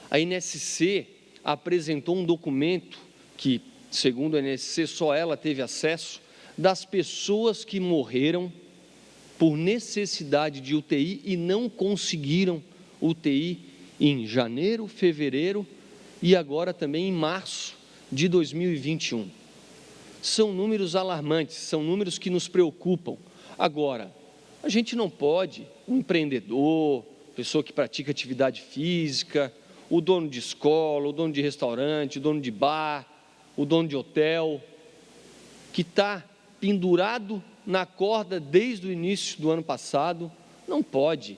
a INSC apresentou um documento que, segundo a INSC, só ela teve acesso, das pessoas que morreram por necessidade de UTI e não conseguiram UTI em janeiro, fevereiro e agora também em março de 2021. São números alarmantes, são números que nos preocupam. Agora, a gente não pode, um empreendedor, pessoa que pratica atividade física, o dono de escola, o dono de restaurante, o dono de bar, o dono de hotel, que está pendurado na corda desde o início do ano passado, não pode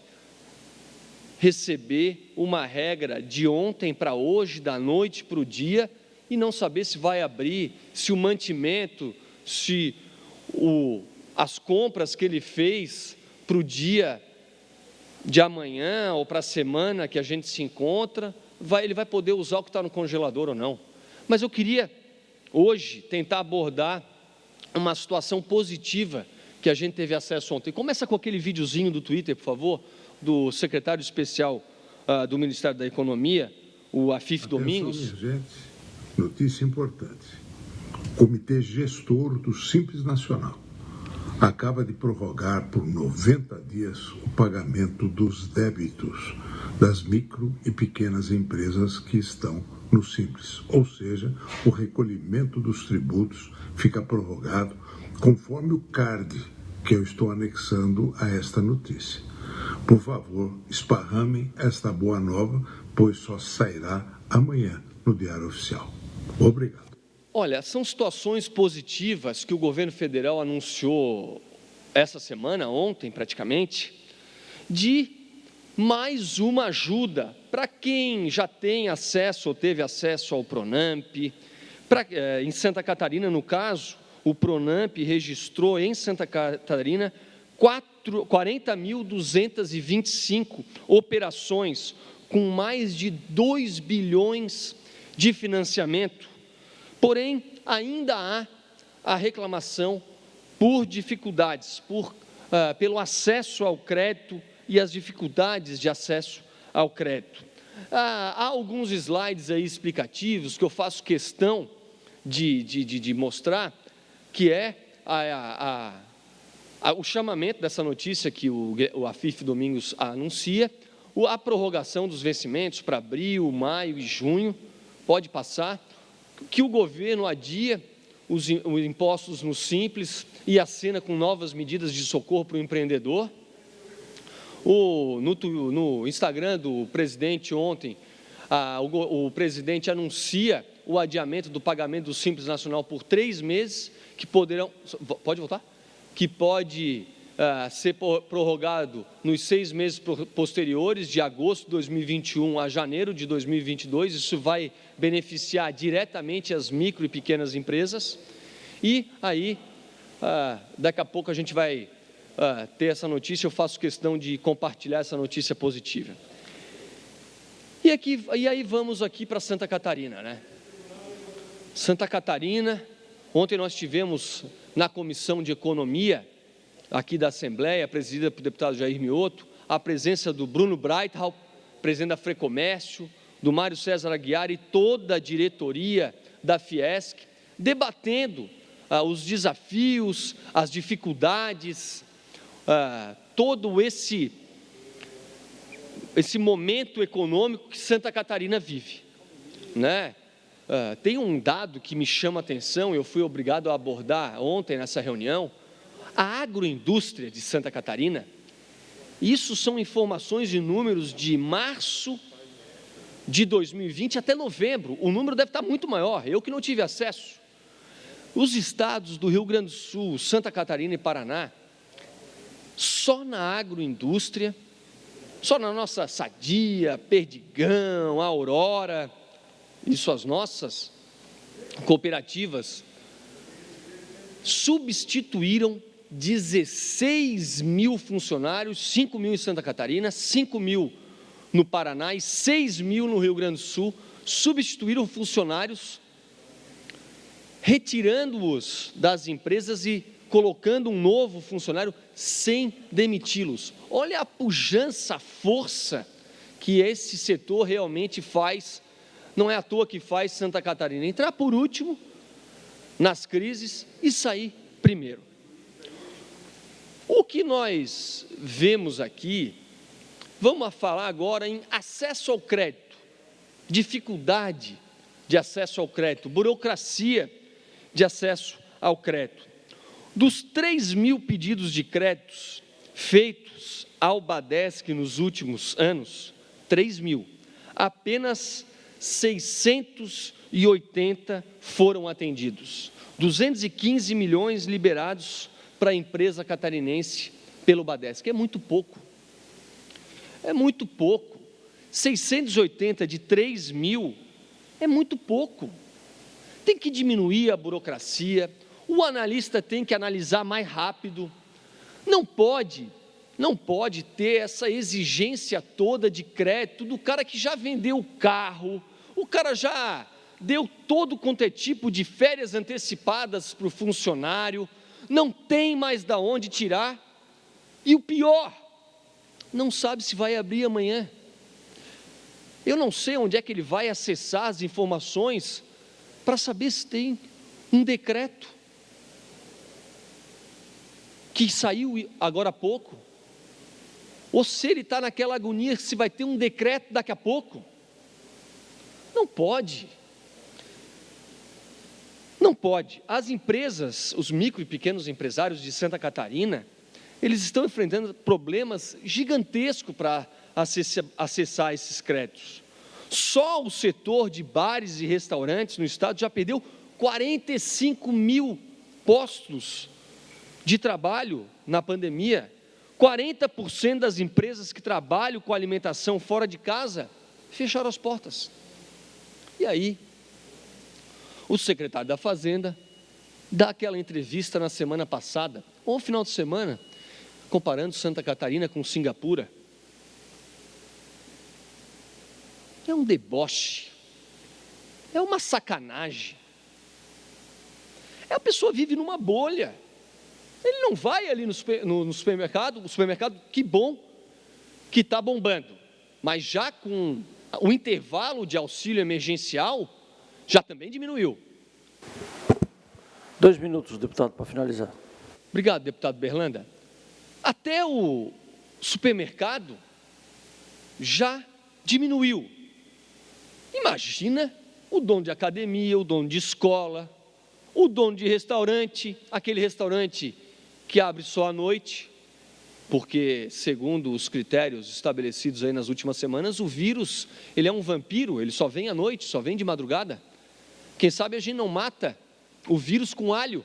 receber uma regra de ontem para hoje, da noite para o dia, e não saber se vai abrir, se o mantimento, se as compras que ele fez para o dia de amanhã ou para a semana que a gente se encontra, ele vai poder usar o que está no congelador ou não. Mas eu queria, hoje, tentar abordar uma situação positiva que a gente teve acesso ontem. Começa com aquele videozinho do Twitter, por favor, do secretário especial do Ministério da Economia, o Afif Domingos. Minha gente, notícia importante. O Comitê Gestor do Simples Nacional acaba de prorrogar por 90 dias o pagamento dos débitos das micro e pequenas empresas que estão no Simples. Ou seja, o recolhimento dos tributos fica prorrogado conforme o card que eu estou anexando a esta notícia. Por favor, esparramem esta boa nova, pois só sairá amanhã no Diário Oficial. Obrigado. Olha, são situações positivas que o governo federal anunciou essa semana, ontem praticamente, de mais uma ajuda para quem já tem acesso ou teve acesso ao Pronamp. Em Santa Catarina, no caso, o Pronamp registrou em Santa Catarina 40.225 operações com mais de 2 bilhões de financiamento. Porém, ainda há a reclamação por dificuldades, pelo acesso ao crédito e as dificuldades de acesso ao crédito. Há alguns slides aí explicativos que eu faço questão de mostrar, que é o chamamento dessa notícia que o Afif Domingos anuncia, a prorrogação dos vencimentos para abril, maio e junho, pode passar, que o governo adia os impostos no Simples e acena com novas medidas de socorro para o empreendedor. No Instagram do presidente ontem, o presidente anuncia o adiamento do pagamento do Simples Nacional por 3 meses, que poderão... Pode voltar? Que pode ser prorrogado nos 6 meses posteriores, de agosto de 2021 a janeiro de 2022. Isso vai beneficiar diretamente as micro e pequenas empresas. E aí, daqui a pouco a gente vai ter essa notícia. Eu faço questão de compartilhar essa notícia positiva. E aí vamos aqui para Santa Catarina, né? Santa Catarina, ontem nós tivemos na Comissão de Economia, aqui da Assembleia, presidida pelo deputado Jair Mioto, a presença do Bruno Breithaupt, presidente da Frecomércio, do Mário César Aguiar e toda a diretoria da Fiesc, debatendo os desafios, as dificuldades, todo esse momento econômico que Santa Catarina vive, né? Tem um dado que me chama a atenção, eu fui obrigado a abordar ontem nessa reunião, a agroindústria de Santa Catarina, isso são informações de números de março de 2020 até novembro, o número deve estar muito maior, eu que não tive acesso. Os estados do Rio Grande do Sul, Santa Catarina e Paraná, só na agroindústria, só na nossa Sadia, Perdigão, Aurora e suas nossas cooperativas, substituíram 16 mil funcionários, 5 mil em Santa Catarina, 5 mil no Paraná e 6 mil no Rio Grande do Sul, substituíram funcionários, retirando-os das empresas e colocando um novo funcionário sem demiti-los. Olha a pujança, a força que esse setor realmente faz, não é à toa que faz Santa Catarina entrar por último nas crises e sair primeiro. O que nós vemos aqui, vamos falar agora em acesso ao crédito, dificuldade de acesso ao crédito, burocracia de acesso ao crédito. Dos 3 mil pedidos de créditos feitos ao Badesc nos últimos anos, 3 mil, apenas 680 foram atendidos. 215 milhões liberados, para a empresa catarinense pelo Badesc. É muito pouco. É muito pouco. 680 de 3 mil é muito pouco. Tem que diminuir a burocracia, o analista tem que analisar mais rápido. Não pode ter essa exigência toda de crédito do cara que já vendeu o carro, o cara já deu todo quanto é tipo de férias antecipadas para o funcionário, não tem mais de onde tirar, e o pior, não sabe se vai abrir amanhã. Eu não sei onde é que ele vai acessar as informações para saber se tem um decreto que saiu agora há pouco, ou se ele está naquela agonia se vai ter um decreto daqui a pouco. Não pode. Não pode. As empresas, os micro e pequenos empresários de Santa Catarina, eles estão enfrentando problemas gigantescos para acessar esses créditos. Só o setor de bares e restaurantes no estado já perdeu 45 mil postos de trabalho na pandemia. 40% das empresas que trabalham com alimentação fora de casa fecharam as portas. E aí, o secretário da Fazenda dá aquela entrevista na semana passada, ou no final de semana, comparando Santa Catarina com Singapura. É um deboche, é uma sacanagem. A pessoa vive numa bolha. Ele não vai ali no supermercado, o supermercado, que bom que está bombando, mas já com o intervalo de auxílio emergencial, já também diminuiu. 2 minutos, deputado, para finalizar. Obrigado, deputado Berlanda. Até o supermercado já diminuiu. Imagina o dono de academia, o dono de escola, o dono de restaurante, aquele restaurante que abre só à noite, porque, segundo os critérios estabelecidos aí nas últimas semanas, o vírus, ele é um vampiro, ele só vem à noite, só vem de madrugada. Quem sabe a gente não mata o vírus com alho.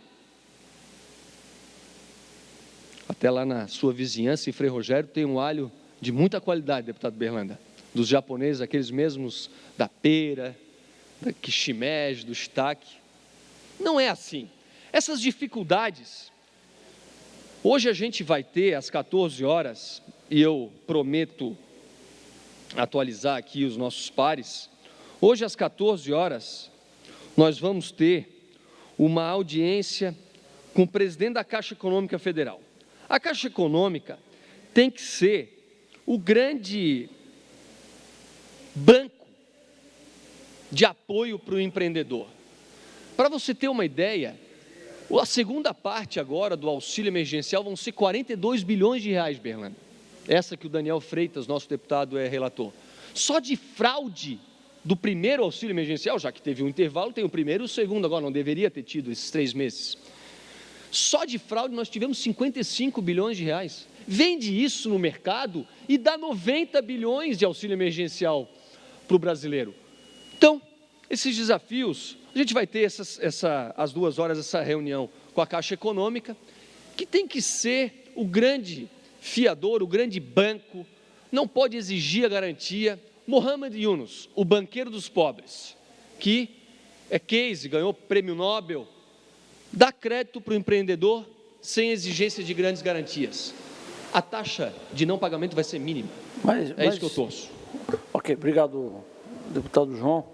Até lá na sua vizinhança, em Frei Rogério, tem um alho de muita qualidade, deputado Berlanda, dos japoneses, aqueles mesmos da pera, da shimeji, do shiitake. Não é assim. Essas dificuldades, hoje a gente vai ter às 14 horas, e eu prometo atualizar aqui os nossos pares, hoje às 14 horas, nós vamos ter uma audiência com o presidente da Caixa Econômica Federal. A Caixa Econômica tem que ser o grande banco de apoio para o empreendedor. Para você ter uma ideia, a segunda parte agora do auxílio emergencial vão ser 42 bilhões de reais, Berlanda. Essa que o Daniel Freitas, nosso deputado, é relator. Só de fraude do primeiro auxílio emergencial, já que teve um intervalo, tem o primeiro e o segundo, agora não deveria ter tido esses 3 meses. Só de fraude nós tivemos 55 bilhões de reais. Vende isso no mercado e dá 90 bilhões de auxílio emergencial para o brasileiro. Então, esses desafios, a gente vai ter às 2 horas essa reunião com a Caixa Econômica, que tem que ser o grande fiador, o grande banco, não pode exigir a garantia. Mohamed Yunus, o banqueiro dos pobres, que é case, ganhou prêmio Nobel, dá crédito para o empreendedor sem exigência de grandes garantias. A taxa de não pagamento vai ser mínima. É isso que eu torço. Ok, obrigado, deputado João.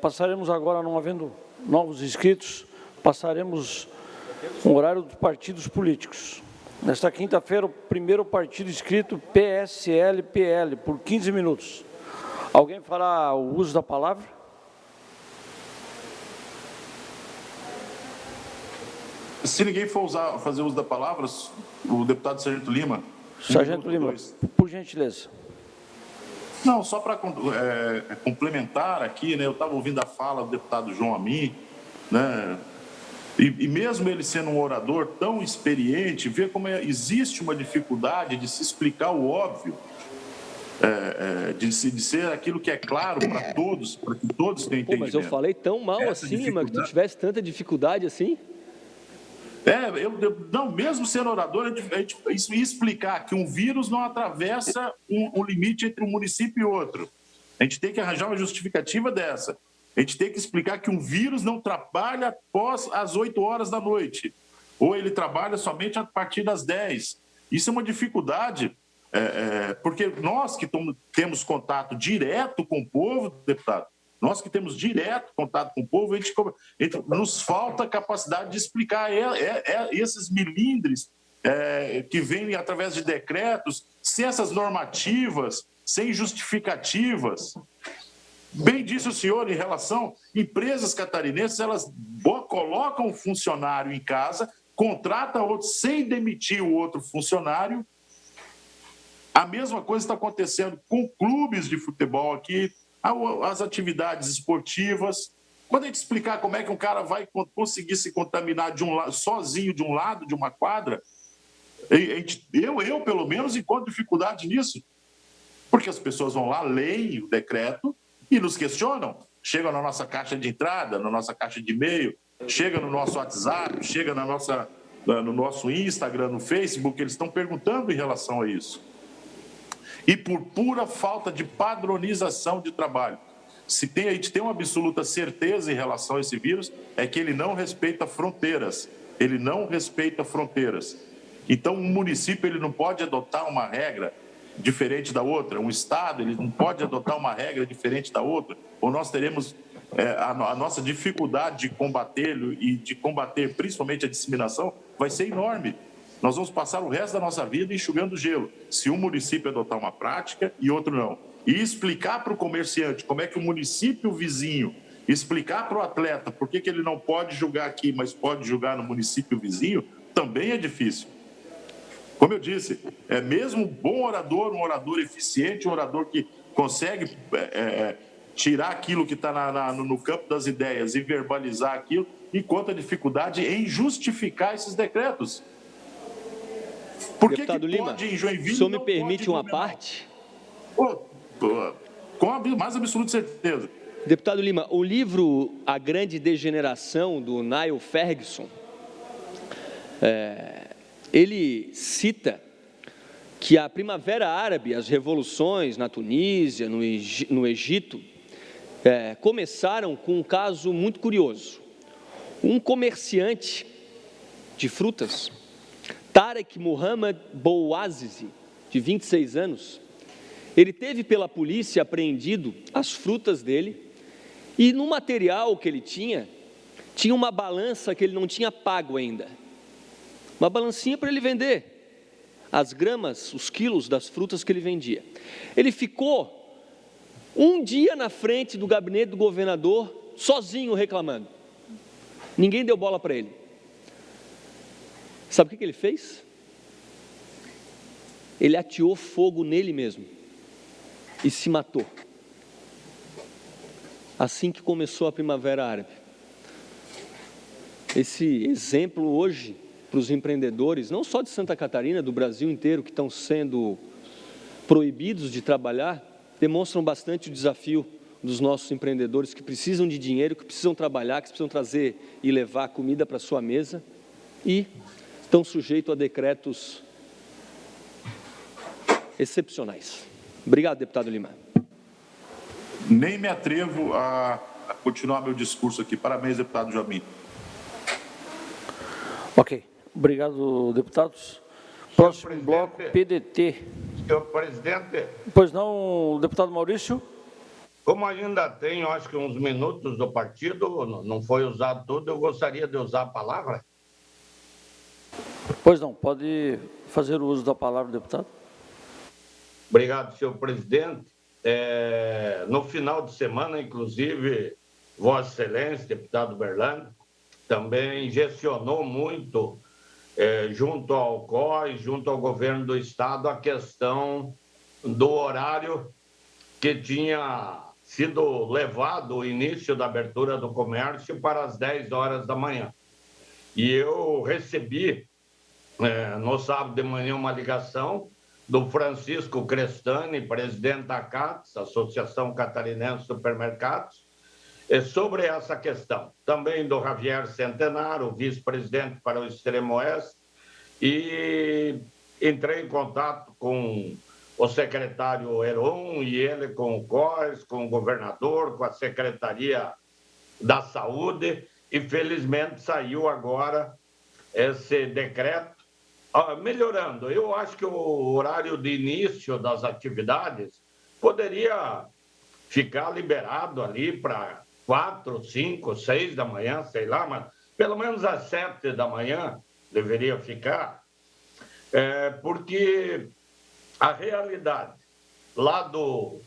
Passaremos agora, não havendo novos inscritos, passaremos o horário dos partidos políticos. Nesta quinta-feira, o primeiro partido inscrito, PSL-PL, por 15 minutos. Alguém fará o uso da palavra? Se ninguém for fazer uso da palavra, o deputado Sargento Lima. Sargento Lima, por gentileza. Não, só para complementar aqui, né? Eu estava ouvindo a fala do deputado João Amin, né? E mesmo ele sendo um orador tão experiente, vê como existe uma dificuldade de se explicar o óbvio, de ser aquilo que é claro para todos, para que todos tenham entendimento. Mas eu falei tão mal assim, Lima, que tu tivesse tanta dificuldade assim? Não, mesmo sendo orador, isso ia explicar que um vírus não atravessa um limite entre um município e outro. A gente tem que arranjar uma justificativa dessa. A gente tem que explicar que um vírus não trabalha após as 8 horas da noite, ou ele trabalha somente a partir das 10. Isso é uma dificuldade, porque nós que temos contato direto com o povo, deputado, nós que temos direto contato com o povo, nos falta capacidade de explicar esses milindres que vêm através de decretos, sem essas normativas, sem justificativas. Bem disse o senhor em relação a empresas catarinenses, elas colocam o funcionário em casa, contratam outro sem demitir o outro funcionário. A mesma coisa está acontecendo com clubes de futebol aqui, as atividades esportivas. Quando a gente explicar como é que um cara vai conseguir se contaminar sozinho de um lado de uma quadra, eu pelo menos encontro dificuldade nisso. Porque as pessoas vão lá, leem o decreto e nos questionam. Chegam na nossa caixa de entrada, na nossa caixa de e-mail, chega no nosso WhatsApp, chega no nosso Instagram, no Facebook, eles estão perguntando em relação a isso. E por pura falta de padronização de trabalho. A gente tem uma absoluta certeza em relação a esse vírus, é que ele não respeita fronteiras. Ele não respeita fronteiras. Então, um município ele não pode adotar uma regra diferente da outra, um Estado ele não pode adotar uma regra diferente da outra, ou nós teremos a nossa dificuldade de combatê-lo e de combater principalmente a disseminação vai ser enorme. Nós vamos passar o resto da nossa vida enxugando gelo, se um município adotar uma prática e outro não. E explicar para o comerciante como é que o município vizinho, explicar para o atleta por que ele não pode jogar aqui, mas pode jogar no município vizinho, também é difícil. Como eu disse, mesmo um bom orador, um orador eficiente, um orador que consegue tirar aquilo que está no campo das ideias e verbalizar aquilo, encontra dificuldade em justificar esses decretos. Por Deputado que Lima, pode em Joinville, o senhor me não permite pode uma parte? Com a mais absoluta certeza. Deputado Lima, o livro A Grande Degeneração, do Niall Ferguson, ele cita que a Primavera Árabe, as revoluções na Tunísia, no Egito, começaram com um caso muito curioso. Um comerciante de frutas, Tarek Muhammad Bouazizi, de 26 anos, ele teve pela polícia apreendido as frutas dele e no material que ele tinha uma balança que ele não tinha pago ainda. Uma balancinha para ele vender as gramas, os quilos das frutas que ele vendia. Ele ficou um dia na frente do gabinete do governador, sozinho reclamando. Ninguém deu bola para ele. Sabe o que ele fez? Ele ateou fogo nele mesmo e se matou. Assim que começou a Primavera Árabe. Esse exemplo hoje para os empreendedores, não só de Santa Catarina, do Brasil inteiro, que estão sendo proibidos de trabalhar, demonstram bastante o desafio dos nossos empreendedores que precisam de dinheiro, que precisam trabalhar, que precisam trazer e levar comida para a sua mesa e estão sujeitos a decretos excepcionais. Obrigado, deputado Lima. Nem me atrevo a continuar meu discurso aqui. Parabéns, deputado Jobim. Ok. Obrigado, deputados. Próximo bloco, PDT. Senhor presidente. Pois não, deputado Maurício? Como ainda tem, acho que uns minutos do partido, não foi usado tudo, eu gostaria de usar a palavra. Pois não, pode fazer o uso da palavra, deputado. Obrigado, senhor presidente. No final de semana, inclusive, Vossa Excelência, deputado Berlando, também gestionou muito, junto ao COI, junto ao governo do Estado, a questão do horário que tinha sido levado o início da abertura do comércio para as 10 horas da manhã. E eu recebi, no sábado de manhã, uma ligação do Francisco Crestani, presidente da CATS, Associação Catarinense de Supermercados, sobre essa questão. Também do Javier Centenaro, vice-presidente para o Extremo Oeste, e entrei em contato com o secretário Heron e ele com o COES, com o governador, com a Secretaria da Saúde, e felizmente saiu agora esse decreto, melhorando. Eu acho que o horário de início das atividades poderia ficar liberado ali para 4, 5, 6 da manhã, sei lá, mas pelo menos às 7 da manhã deveria ficar, porque a realidade lá do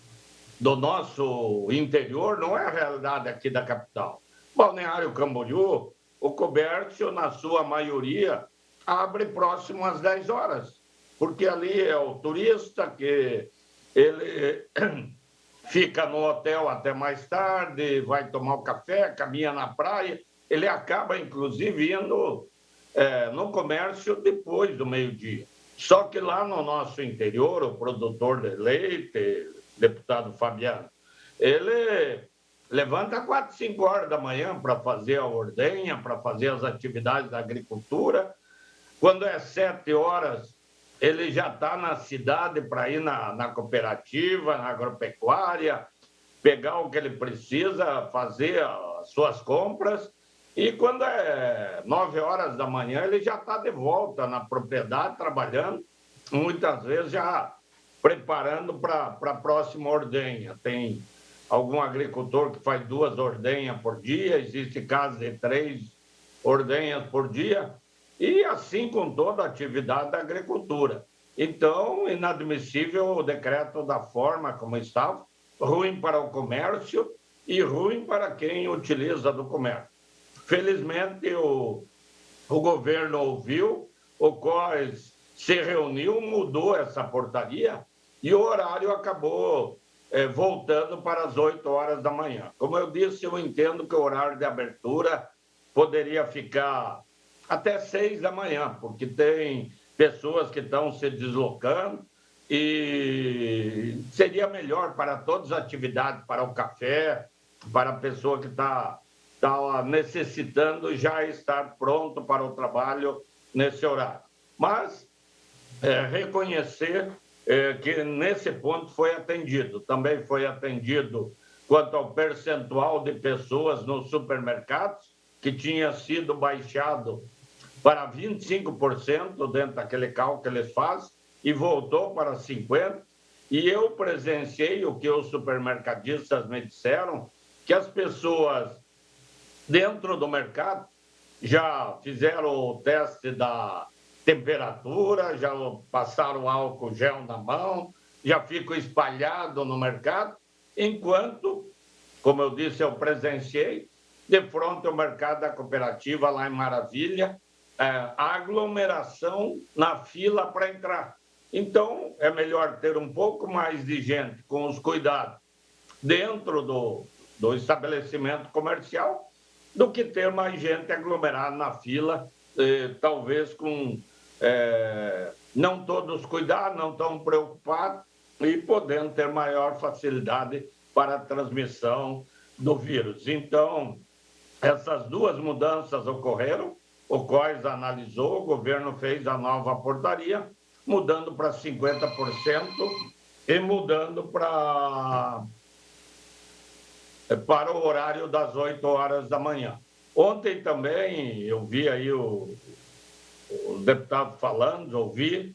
nosso interior não é a realidade aqui da capital. Balneário Camboriú, o comércio, na sua maioria, abre próximo às 10 horas, porque ali é o turista que ele fica no hotel até mais tarde, vai tomar o café, caminha na praia, ele acaba, inclusive, indo no comércio depois do meio-dia. Só que lá no nosso interior, o produtor de leite, deputado Fabiano, ele levanta 4, 5 horas da manhã para fazer a ordenha, para fazer as atividades da agricultura. Quando é 7 horas, ele já está na cidade para ir na cooperativa, na agropecuária, pegar o que ele precisa, fazer as suas compras. E quando é 9 horas da manhã, ele já está de volta na propriedade, trabalhando, muitas vezes já preparando para a próxima ordenha. Tem algum agricultor que faz 2 ordenhas por dia, existe casos de 3 ordenhas por dia, e assim com toda a atividade da agricultura. Então, inadmissível o decreto da forma como estava, ruim para o comércio e ruim para quem utiliza do comércio. Felizmente, o governo ouviu, o COES se reuniu, mudou essa portaria e o horário acabou voltando para as 8 horas da manhã. Como eu disse, eu entendo que o horário de abertura poderia ficar até 6 da manhã, porque tem pessoas que estão se deslocando e seria melhor para todas as atividades, para o café, para a pessoa que está necessitando já estar pronto para o trabalho nesse horário. Mas reconhecer que nesse ponto foi atendido. Também foi atendido quanto ao percentual de pessoas nos supermercados, que tinha sido baixado para 25% dentro daquele cálculo que eles fazem, e voltou para 50%. E eu presenciei o que os supermercadistas me disseram, que as pessoas dentro do mercado já fizeram o teste da temperatura, já passaram álcool gel na mão, já ficam espalhados no mercado, enquanto, como eu disse, eu presenciei, de frente ao mercado da cooperativa lá em Maravilha, a aglomeração na fila para entrar. Então, é melhor ter um pouco mais de gente com os cuidados dentro do estabelecimento comercial do que ter mais gente aglomerada na fila, talvez com não todos cuidados, não tão preocupados e podendo ter maior facilidade para a transmissão do vírus. Então, essas 2 mudanças ocorreram, o COES analisou, o governo fez a nova portaria, mudando para 50% e mudando para o horário das 8 horas da manhã. Ontem também eu vi aí o deputado falando, ouvi,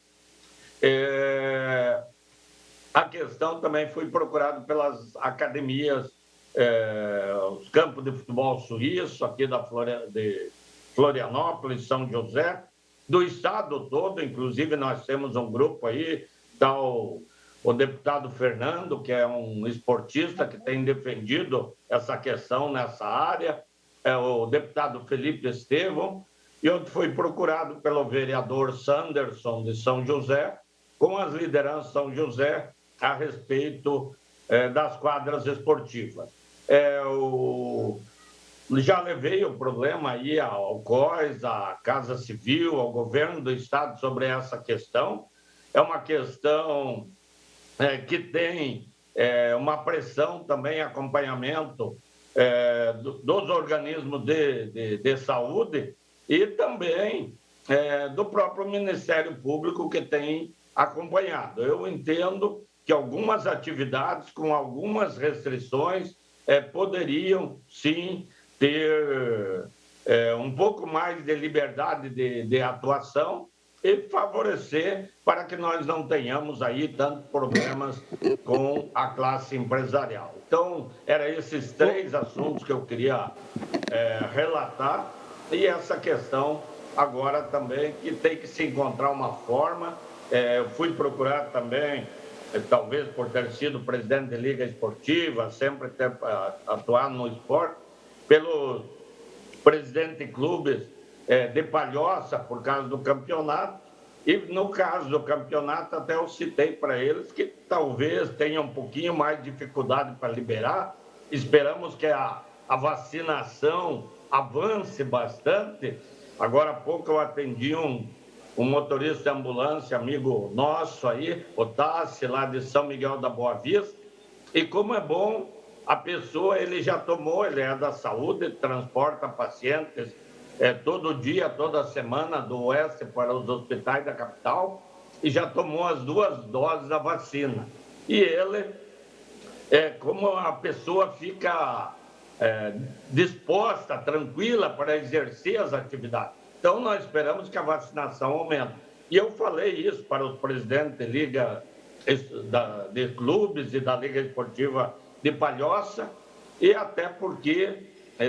a questão também foi procurada pelas academias, os campos de futebol suíço, aqui de Florianópolis, São José, do estado todo, inclusive nós temos um grupo aí, está o deputado Fernando, que é um esportista que tem defendido essa questão nessa área, o deputado Felipe Estevão, e onde foi procurado pelo vereador Sanderson de São José, com as lideranças de São José a respeito das quadras esportivas. Já levei o problema aí ao COES, à Casa Civil, ao governo do estado sobre essa questão. É uma questão que tem uma pressão também, acompanhamento dos organismos de saúde e também do próprio Ministério Público que tem acompanhado. Eu entendo que algumas atividades com algumas restrições poderiam, sim, ter um pouco mais de liberdade de atuação e favorecer para que nós não tenhamos aí tantos problemas com a classe empresarial. Então, eram esses 3 assuntos que eu queria relatar e essa questão agora também que tem que se encontrar uma forma. Eu fui procurar também, talvez por ter sido presidente de Liga Esportiva, sempre ter atuado no esporte, pelo presidente de clubes de Palhoça, por causa do campeonato, e no caso do campeonato até eu citei para eles que talvez tenham um pouquinho mais de dificuldade para liberar. Esperamos que a vacinação avance bastante. Agora há pouco eu atendi um motorista de ambulância, amigo nosso aí, o Tassi, lá de São Miguel da Boa Vista, e como é bom, a pessoa, ele já tomou, ele é da saúde, transporta pacientes todo dia, toda semana, do oeste para os hospitais da capital, e já tomou as 2 doses da vacina. E ele, como a pessoa fica disposta, tranquila para exercer as atividades. Então, nós esperamos que a vacinação aumente. E eu falei isso para os presidentes de Liga de clubes e da Liga Esportiva de Palhoça, e até porque,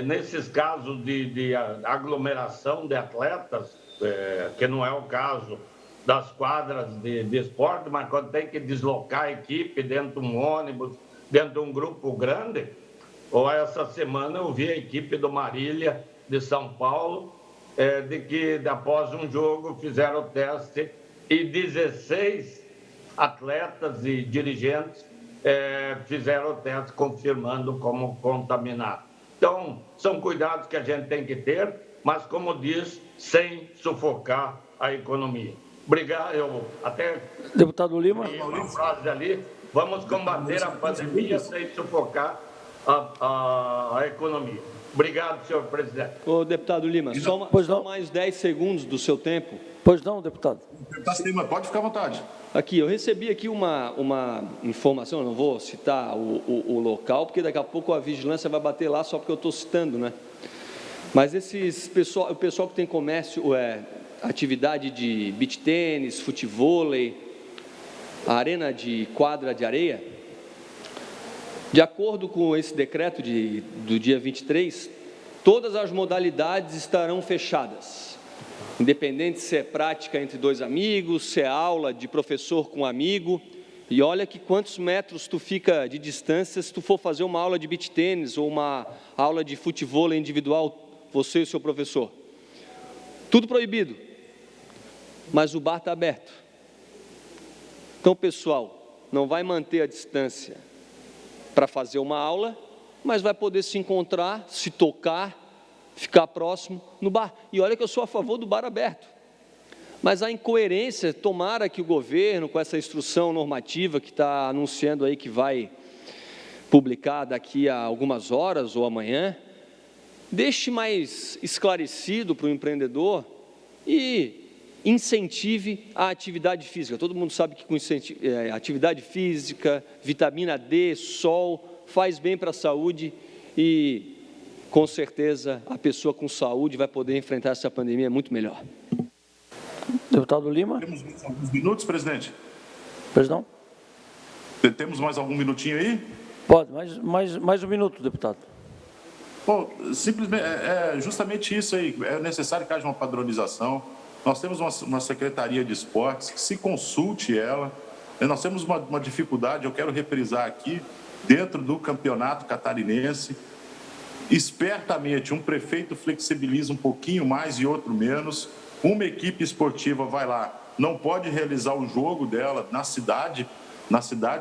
nesses casos de aglomeração de atletas, que não é o caso das quadras de esporte, mas quando tem que deslocar a equipe dentro de um ônibus, dentro de um grupo grande, ou essa semana eu vi a equipe do Marília de São Paulo, de que após um jogo fizeram o teste e 16 atletas e dirigentes fizeram o teste confirmando como contaminado. Então, são cuidados que a gente tem que ter, mas, como diz, sem sufocar a economia. Obrigado. Eu até... Deputado Lima. Uma frase ali, vamos combater a pandemia sem sufocar a economia. Obrigado, senhor presidente. Ô, deputado Lima, só mais 10 segundos do seu tempo. Pois não, deputado. Deputado Lima, pode ficar à vontade. Aqui, eu recebi aqui uma informação, eu não vou citar o local, porque daqui a pouco a vigilância vai bater lá só porque eu estou citando, né? Mas o pessoal que tem comércio, atividade de beach tênis, futevôlei, arena de quadra de areia, de acordo com esse decreto do dia 23, todas as modalidades estarão fechadas. Independente se é prática entre 2 amigos, se é aula de professor com amigo. E olha que quantos metros tu fica de distância se tu for fazer uma aula de beach tênis ou uma aula de futevôlei individual, você e o seu professor. Tudo proibido. Mas o bar está aberto. Então, pessoal, não vai manter a distância para fazer uma aula, mas vai poder se encontrar, se tocar, ficar próximo no bar. E olha que eu sou a favor do bar aberto. Mas a incoerência, tomara que o governo, com essa instrução normativa que está anunciando aí que vai publicar daqui a algumas horas ou amanhã, deixe mais esclarecido para o empreendedor e incentive a atividade física. Todo mundo sabe que com atividade física, vitamina D, sol, faz bem para a saúde e, com certeza, a pessoa com saúde vai poder enfrentar essa pandemia muito melhor. Deputado Lima. Temos alguns minutos, presidente? Perdão? Temos mais algum minutinho aí? Pode, mais um minuto, deputado. Bom, simplesmente, justamente isso aí, é necessário que haja uma padronização. Nós temos uma Secretaria de Esportes, que se consulte ela. Nós temos uma dificuldade, eu quero reprisar aqui, dentro do campeonato catarinense. Espertamente, um prefeito flexibiliza um pouquinho mais e outro menos. Uma equipe esportiva vai lá, não pode realizar o jogo dela na cidade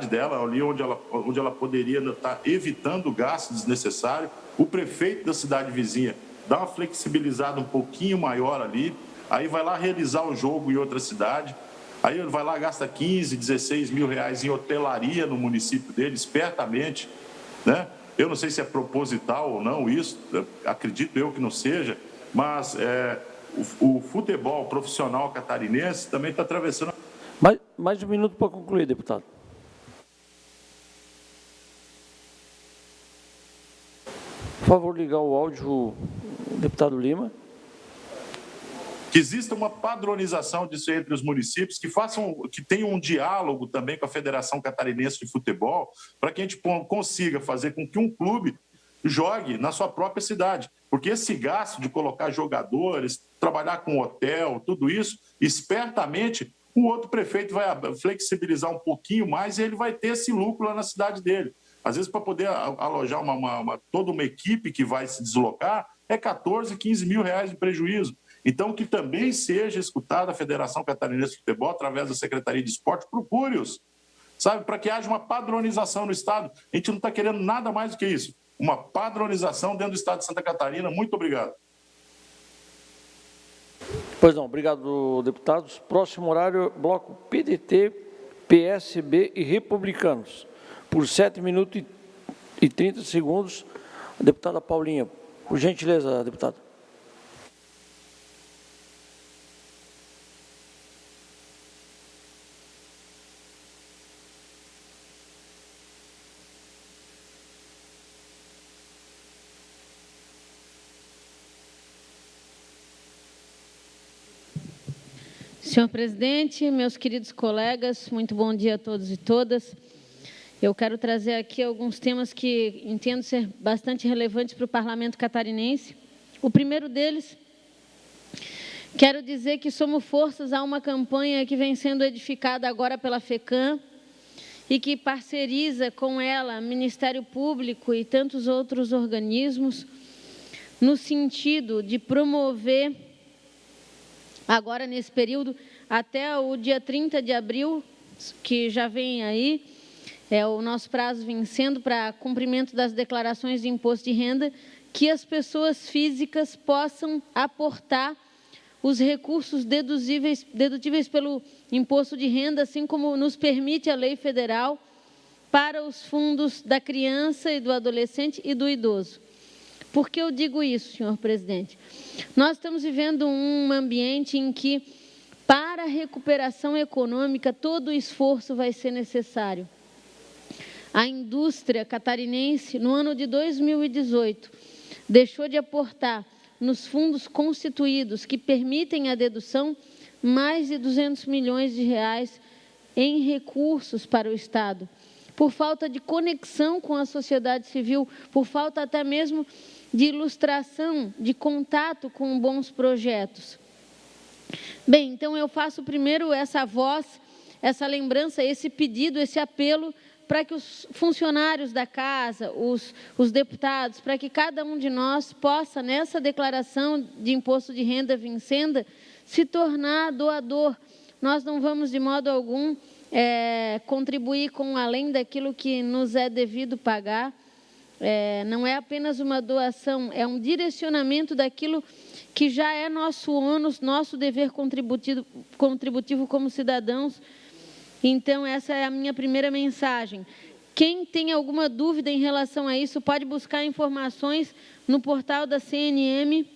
dela, ali onde ela poderia estar evitando gasto desnecessário. O prefeito da cidade vizinha dá uma flexibilizada um pouquinho maior ali, aí vai lá realizar o jogo em outra cidade, aí ele vai lá, gasta 15, 16 mil reais em hotelaria no município dele, espertamente, né? Eu não sei se é proposital ou não isso, acredito eu que não seja, mas o futebol profissional catarinense também está atravessando... Mais um minuto para concluir, deputado. Por favor, ligar o áudio, deputado Lima. Que exista uma padronização disso entre os municípios, que tenham um diálogo também com a Federação Catarinense de Futebol, para que a gente consiga fazer com que um clube jogue na sua própria cidade. Porque esse gasto de colocar jogadores, trabalhar com hotel, tudo isso, espertamente, o outro prefeito vai flexibilizar um pouquinho mais e ele vai ter esse lucro lá na cidade dele. Às vezes, para poder alojar toda uma equipe que vai se deslocar, é 14, 15 mil reais de prejuízo. Então, que também seja escutada a Federação Catarinense de Futebol, através da Secretaria de Esporte, procure-os, sabe, para que haja uma padronização no Estado. A gente não está querendo nada mais do que isso, uma padronização dentro do Estado de Santa Catarina. Muito obrigado. Pois não, obrigado, deputados. Próximo horário, bloco PDT, PSB e Republicanos. Por 7 minutos e 30 segundos, a deputada Paulinha. Por gentileza, deputada. Senhor presidente, meus queridos colegas, muito bom dia a todos e todas. Eu quero trazer aqui alguns temas que entendo ser bastante relevantes para o parlamento catarinense. O primeiro deles, quero dizer que somos forças a uma campanha que vem sendo edificada agora pela FECAM e que parceriza com ela Ministério Público e tantos outros organismos no sentido de promover, agora nesse período, até o dia 30 de abril, que já vem aí, o nosso prazo vencendo para cumprimento das declarações de imposto de renda, que as pessoas físicas possam aportar os recursos dedutíveis pelo imposto de renda, assim como nos permite a lei federal, para os fundos da criança e do adolescente e do idoso. Por que eu digo isso, senhor presidente? Nós estamos vivendo um ambiente em que, para a recuperação econômica, todo o esforço vai ser necessário. A indústria catarinense, no ano de 2018, deixou de aportar nos fundos constituídos que permitem a dedução mais de 200 milhões de reais em recursos para o Estado, por falta de conexão com a sociedade civil, por falta até mesmo de ilustração, de contato com bons projetos. Bem, então eu faço primeiro essa voz, essa lembrança, esse pedido, esse apelo, para que os funcionários da casa, os deputados, para que cada um de nós possa, nessa declaração de imposto de renda vincenda, se tornar doador. Nós não vamos, de modo algum, contribuir com além daquilo que nos é devido pagar. Não é apenas uma doação, é um direcionamento daquilo que já é nosso ônus, nosso dever contributivo como cidadãos. Então, essa é a minha primeira mensagem. Quem tem alguma dúvida em relação a isso, pode buscar informações no portal da CNM.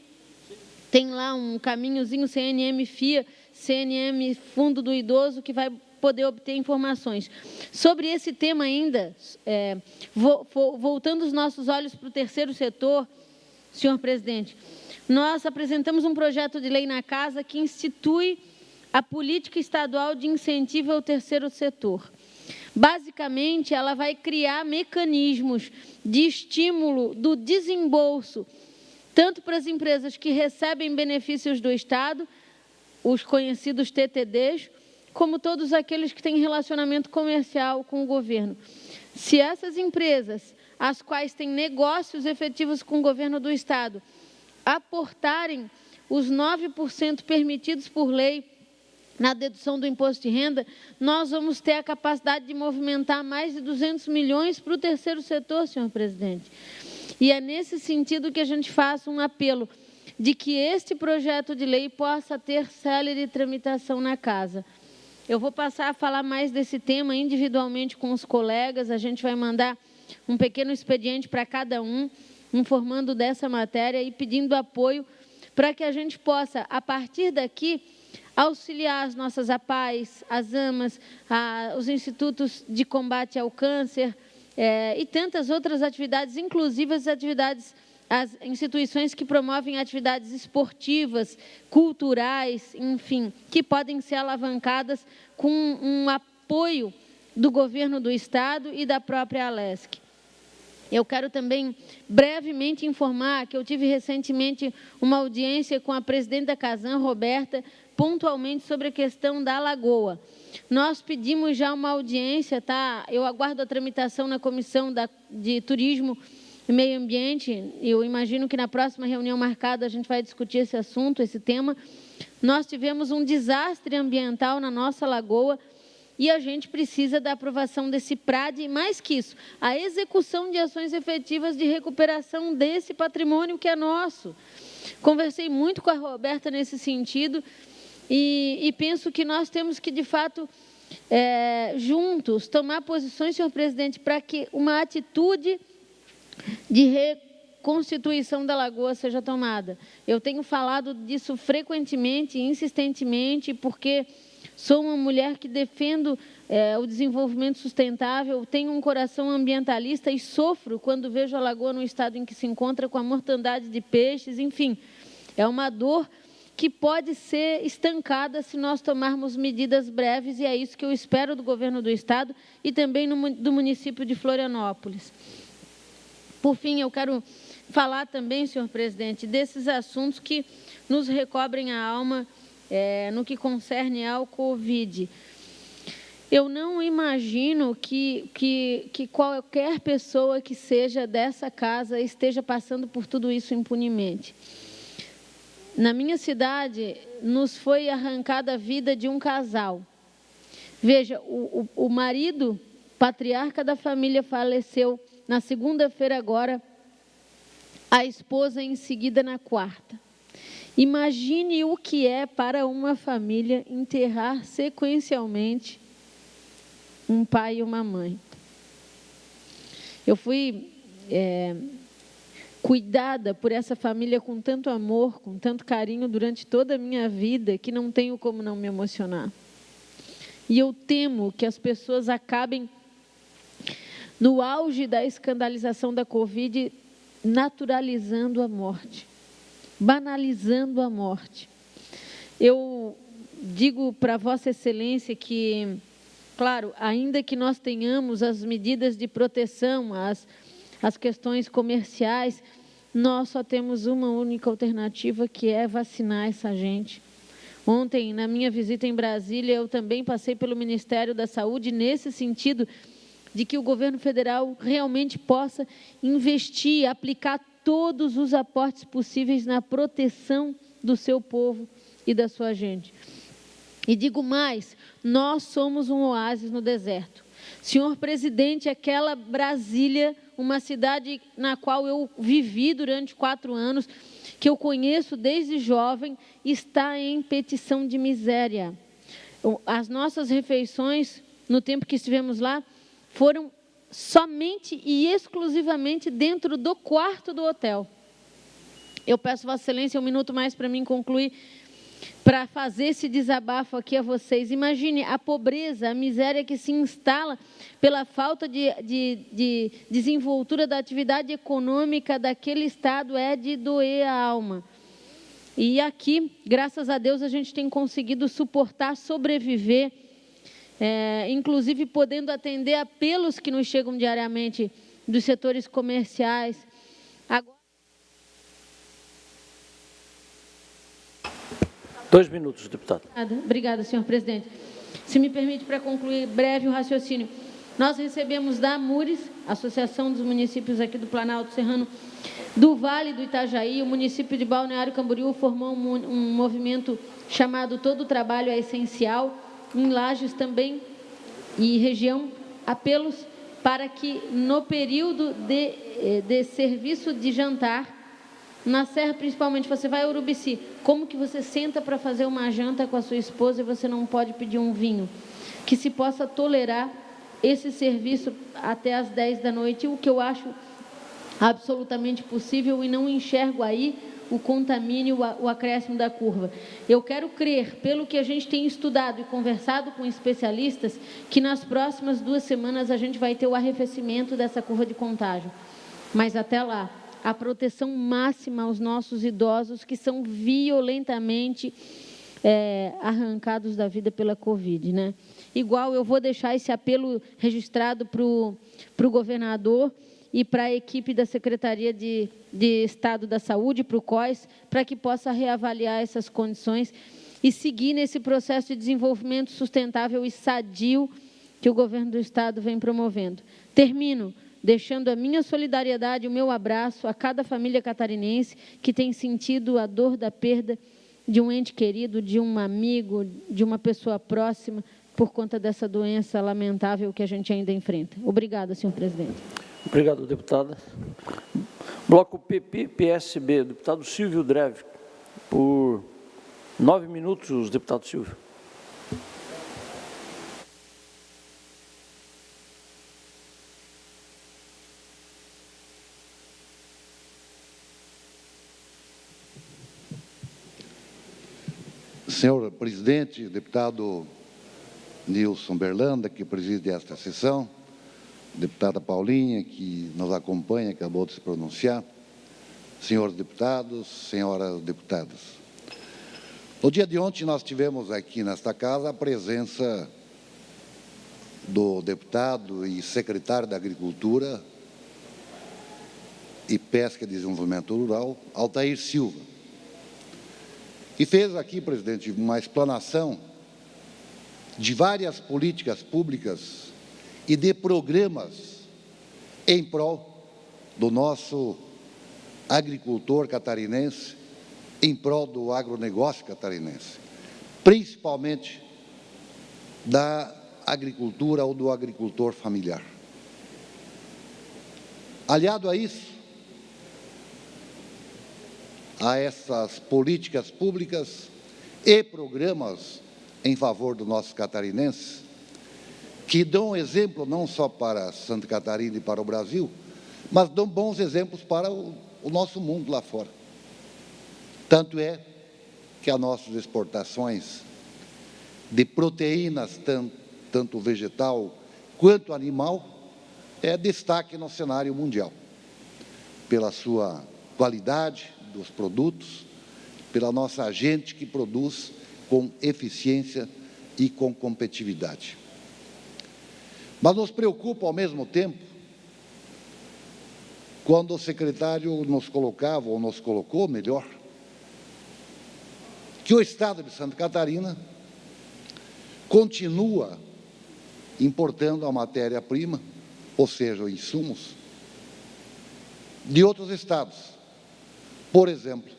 Tem lá um caminhozinho CNM FIA, CNM Fundo do Idoso, que vai poder obter informações. Sobre esse tema ainda, voltando os nossos olhos para o terceiro setor, senhor presidente, nós apresentamos um projeto de lei na Casa que institui a política estadual de incentivo ao terceiro setor. Basicamente, ela vai criar mecanismos de estímulo do desembolso, tanto para as empresas que recebem benefícios do Estado, os conhecidos TTDs, como todos aqueles que têm relacionamento comercial com o governo. Se essas empresas, as quais têm negócios efetivos com o governo do Estado, aportarem os 9% permitidos por lei na dedução do imposto de renda, nós vamos ter a capacidade de movimentar mais de 200 milhões para o terceiro setor, senhor presidente. E é nesse sentido que a gente faz um apelo de que este projeto de lei possa ter célere tramitação na Casa. Eu vou passar a falar mais desse tema individualmente com os colegas, a gente vai mandar um pequeno expediente para cada um, informando dessa matéria e pedindo apoio para que a gente possa, a partir daqui, auxiliar as nossas APAES, as AMAs, os institutos de combate ao câncer e tantas outras atividades, inclusive as instituições que promovem atividades esportivas, culturais, enfim, que podem ser alavancadas com um apoio do governo do Estado e da própria Alesc. Eu quero também brevemente informar que eu tive recentemente uma audiência com a presidente da Casan, Roberta, pontualmente sobre a questão da Lagoa. Nós pedimos já uma audiência, tá? Eu aguardo a tramitação na Comissão de Turismo e Meio Ambiente. Eu imagino que na próxima reunião marcada a gente vai discutir esse assunto, esse tema. Nós tivemos um desastre ambiental na nossa lagoa e a gente precisa da aprovação desse PRAD e, mais que isso, a execução de ações efetivas de recuperação desse patrimônio que é nosso. Conversei muito com a Roberta nesse sentido e penso que nós temos que, de fato, juntos, tomar posições, senhor presidente, para que uma atitude de reconstituição da lagoa seja tomada. Eu tenho falado disso frequentemente, insistentemente, porque sou uma mulher que defendo o desenvolvimento sustentável, tenho um coração ambientalista e sofro quando vejo a lagoa no estado em que se encontra, com a mortandade de peixes, enfim. É uma dor que pode ser estancada se nós tomarmos medidas breves, e é isso que eu espero do governo do estado e também do município de Florianópolis. Por fim, eu quero falar também, senhor presidente, desses assuntos que nos recobrem a alma no que concerne ao Covid. Eu não imagino que qualquer pessoa que seja dessa casa esteja passando por tudo isso impunemente. Na minha cidade, nos foi arrancada a vida de um casal. Veja, o marido, patriarca da família, faleceu na segunda-feira agora, a esposa em seguida na quarta. Imagine o que é para uma família enterrar sequencialmente um pai e uma mãe. Eu fui cuidada por essa família com tanto amor, com tanto carinho durante toda a minha vida, que não tenho como não me emocionar. E eu temo que as pessoas acabem, no auge da escandalização da Covid, naturalizando a morte, banalizando a morte. Eu digo para Vossa Excelência que, claro, ainda que nós tenhamos as medidas de proteção, as questões comerciais, nós só temos uma única alternativa, que é vacinar essa gente. Ontem, na minha visita em Brasília, eu também passei pelo Ministério da Saúde nesse sentido, de que o governo federal realmente possa investir, aplicar todos os aportes possíveis na proteção do seu povo e da sua gente. E digo mais, nós somos um oásis no deserto. Senhor presidente, aquela Brasília, uma cidade na qual eu vivi durante 4 anos, que eu conheço desde jovem, está em petição de miséria. As nossas refeições, no tempo que estivemos lá, foram somente e exclusivamente dentro do quarto do hotel. Eu peço Vossa Excelência 1 minuto mais para mim concluir, para fazer esse desabafo aqui a vocês. Imagine a pobreza, a miséria que se instala pela falta de desenvoltura da atividade econômica daquele estado, é de doer a alma. E aqui, graças a Deus, a gente tem conseguido suportar, sobreviver, inclusive podendo atender apelos que nos chegam diariamente dos setores comerciais. Agora... 2 minutos, deputado. Obrigada, senhor presidente. Se me permite, para concluir breve o raciocínio, nós recebemos da AMURES, Associação dos Municípios aqui do Planalto Serrano, do Vale do Itajaí, o município de Balneário Camboriú formou um movimento chamado Todo o Trabalho é Essencial, em Lages também e região, apelos para que no período de serviço de jantar, na Serra principalmente, você vai a Urubici, como que você senta para fazer uma janta com a sua esposa e você não pode pedir um vinho? Que se possa tolerar esse serviço até às 10 da noite, o que eu acho absolutamente possível e não enxergo aí o contamínio, o acréscimo da curva. Eu quero crer, pelo que a gente tem estudado e conversado com especialistas, que nas próximas 2 semanas a gente vai ter o arrefecimento dessa curva de contágio. Mas até lá, a proteção máxima aos nossos idosos que são violentamente arrancados da vida pela Covid, né? Igual eu vou deixar esse apelo registrado para o governador e para a equipe da Secretaria de Estado da Saúde, para o COIS, para que possa reavaliar essas condições e seguir nesse processo de desenvolvimento sustentável e sadio que o governo do Estado vem promovendo. Termino deixando a minha solidariedade, o meu abraço a cada família catarinense que tem sentido a dor da perda de um ente querido, de um amigo, de uma pessoa próxima, por conta dessa doença lamentável que a gente ainda enfrenta. Obrigada, senhor presidente. Obrigado, deputada. Bloco PP-PSB, deputado Silvio Dreve. Por 9 minutos, deputado Silvio. Senhor presidente, deputado Nilson Berlanda, que preside esta sessão, deputada Paulinha, que nos acompanha, acabou de se pronunciar, senhores deputados, senhoras deputadas. No dia de ontem, nós tivemos aqui nesta casa a presença do deputado e secretário da Agricultura e Pesca e Desenvolvimento Rural, Altair Silva, que fez aqui, presidente, uma explanação de várias políticas públicas e de programas em prol do nosso agricultor catarinense, em prol do agronegócio catarinense, principalmente da agricultura ou do agricultor familiar. Aliado a isso, a essas políticas públicas e programas em favor do nosso catarinense, que dão exemplo não só para Santa Catarina e para o Brasil, mas dão bons exemplos para o nosso mundo lá fora. Tanto é que as nossas exportações de proteínas, tanto vegetal quanto animal, é destaque no cenário mundial, pela sua qualidade dos produtos, pela nossa gente que produz com eficiência e com competitividade. Mas nos preocupa, ao mesmo tempo, quando o secretário nos colocava, ou nos colocou, melhor, que o Estado de Santa Catarina continua importando a matéria-prima, ou seja, insumos, de outros estados. Por exemplo,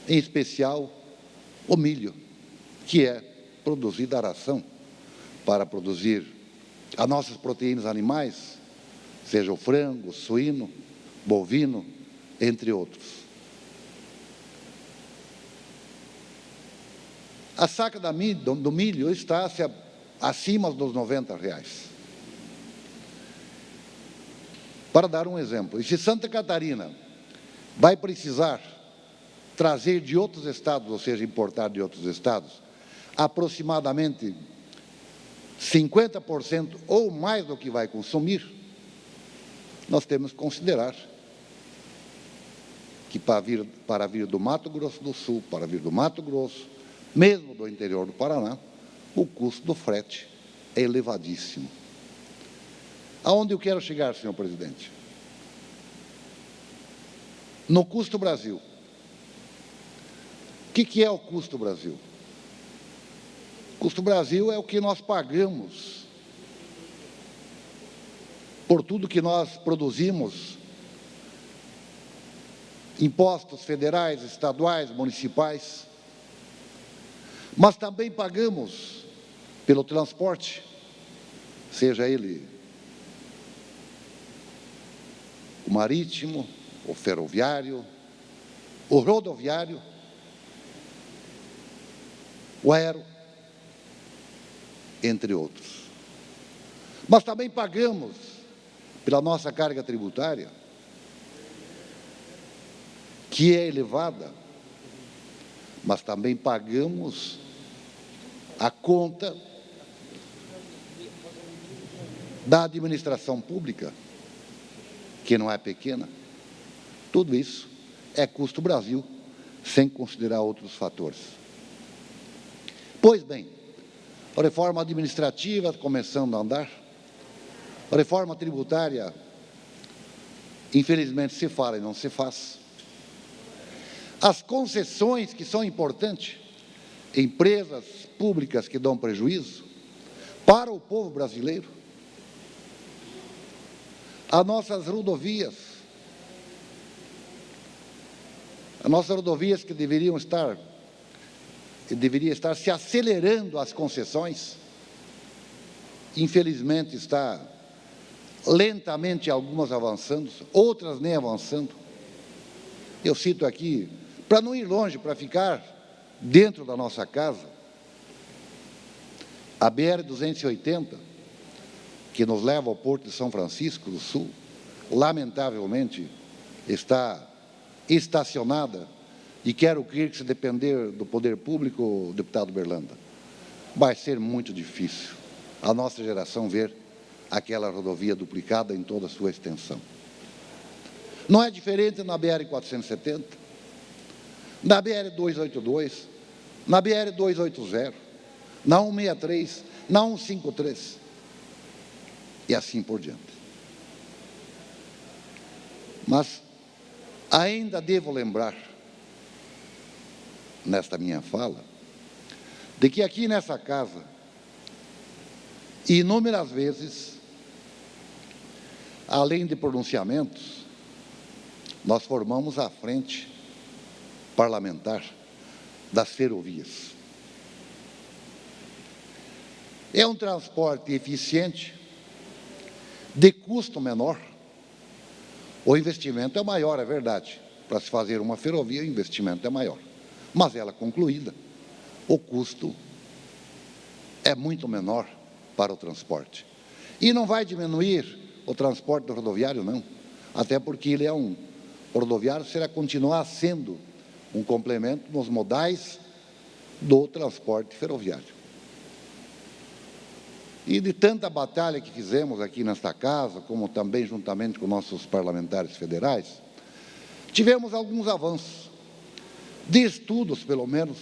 em especial, o milho, que é produzido a ração para produzir as nossas proteínas animais, seja o frango, o suíno, bovino, entre outros. A saca do milho está acima dos R$90. Para dar um exemplo, e se Santa Catarina vai precisar trazer de outros estados, ou seja, importar de outros estados, aproximadamente 50% ou mais do que vai consumir, nós temos que considerar que para vir do Mato Grosso do Sul, para vir do Mato Grosso, mesmo do interior do Paraná, o custo do frete é elevadíssimo. Aonde eu quero chegar, senhor presidente? No custo Brasil. O que é o custo Brasil? O custo Brasil é o que nós pagamos por tudo que nós produzimos, impostos federais, estaduais, municipais, mas também pagamos pelo transporte, seja ele o marítimo, o ferroviário, o rodoviário, o aero, entre outros. Mas também pagamos pela nossa carga tributária, que é elevada, mas também pagamos a conta da administração pública, que não é pequena. Tudo isso é custo Brasil, sem considerar outros fatores. Pois bem, a reforma administrativa começando a andar, a reforma tributária, infelizmente, se fala e não se faz. As concessões que são importantes, empresas públicas que dão prejuízo para o povo brasileiro, as nossas rodovias que deveriam estar se acelerando as concessões, infelizmente está lentamente algumas avançando, outras nem avançando. Eu cito aqui, para não ir longe, para ficar dentro da nossa casa, a BR-280, que nos leva ao Porto de São Francisco do Sul, lamentavelmente está estacionada, e quero crer que, se depender do poder público, deputado Berlanda, vai ser muito difícil a nossa geração ver aquela rodovia duplicada em toda a sua extensão. Não é diferente na BR-470, na BR-282, na BR-280, na 163, na 153, e assim por diante. Mas ainda devo lembrar, nesta minha fala, de que aqui nessa casa, inúmeras vezes, além de pronunciamentos, nós formamos a frente parlamentar das ferrovias. É um transporte eficiente, de custo menor. O investimento é maior, é verdade. Para se fazer uma ferrovia, o investimento é maior. Mas ela concluída, o custo é muito menor para o transporte. E não vai diminuir o transporte rodoviário, não. Até porque ele é o rodoviário será continuar sendo um complemento nos modais do transporte ferroviário. E de tanta batalha que fizemos aqui nesta casa, como também juntamente com nossos parlamentares federais, tivemos alguns avanços, de estudos pelo menos,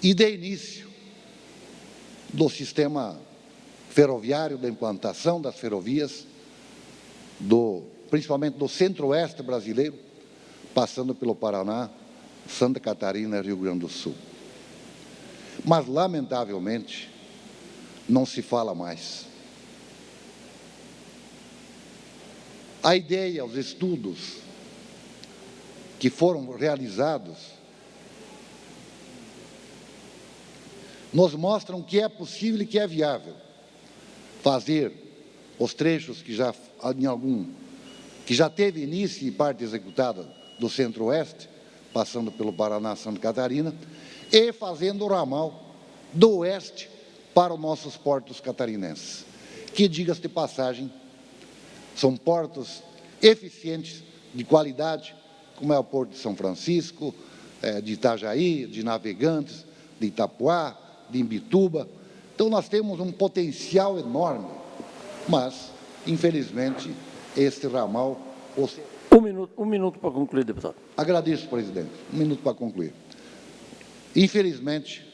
e de início do sistema ferroviário, da implantação das ferrovias, principalmente do centro-oeste brasileiro, passando pelo Paraná, Santa Catarina e Rio Grande do Sul. Mas, lamentavelmente, não se fala mais. A ideia, os estudos que foram realizados nos mostram que é possível e que é viável fazer os trechos que já teve início e parte executada do centro-oeste, passando pelo Paraná, Santa Catarina, e fazendo o ramal do oeste para os nossos portos catarinenses, que, diga-se de passagem, são portos eficientes, de qualidade, como é o Porto de São Francisco, de Itajaí, de Navegantes, de Itapuá, de Imbituba. Então, nós temos um potencial enorme, mas, infelizmente, este ramal... Um minuto para concluir, deputado. Agradeço, presidente. Um minuto para concluir. Infelizmente,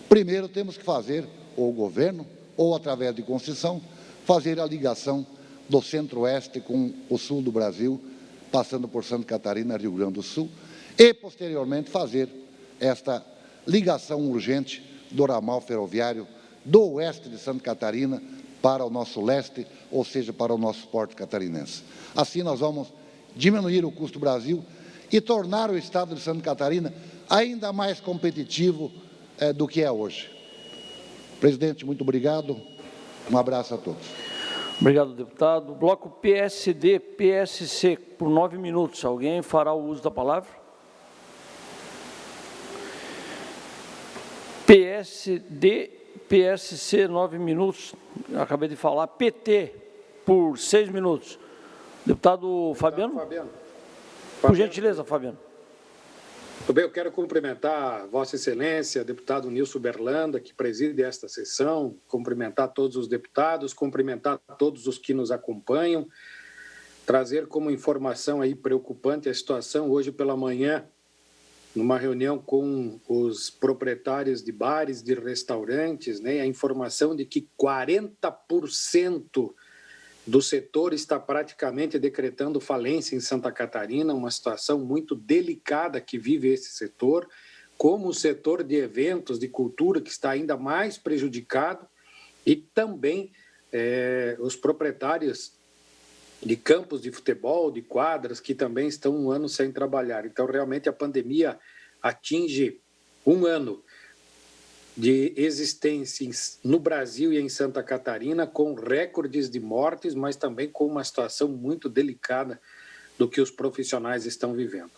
primeiro temos que fazer, ou o governo, ou através de concessão, fazer a ligação do centro-oeste com o sul do Brasil, passando por Santa Catarina, Rio Grande do Sul, e, posteriormente, fazer esta ligação urgente do ramal ferroviário do oeste de Santa Catarina para o nosso leste, ou seja, para o nosso porto catarinense. Assim, nós vamos diminuir o custo Brasil e tornar o estado de Santa Catarina ainda mais competitivo do que é hoje. Presidente, muito obrigado. Um abraço a todos. Obrigado, deputado. Bloco PSD, PSC, por 9 minutos. Alguém fará o uso da palavra? PSD PSC, 9 minutos. Acabei de falar. PT, por 6 minutos. Deputado Fabiano? Por gentileza, Fabiano. Muito bem, eu quero cumprimentar Vossa Excelência, deputado Nilson Berlanda, que preside esta sessão, cumprimentar todos os deputados, cumprimentar todos os que nos acompanham, trazer como informação aí preocupante a situação hoje pela manhã, numa reunião com os proprietários de bares, de restaurantes, né, a informação de que 40% do setor está praticamente decretando falência em Santa Catarina, uma situação muito delicada que vive esse setor, como o setor de eventos, de cultura, que está ainda mais prejudicado, e também os proprietários de campos de futebol, de quadras, que também estão um ano sem trabalhar. Então, realmente, a pandemia atinge um ano de existência no Brasil e em Santa Catarina, com recordes de mortes, mas também com uma situação muito delicada do que os profissionais estão vivendo.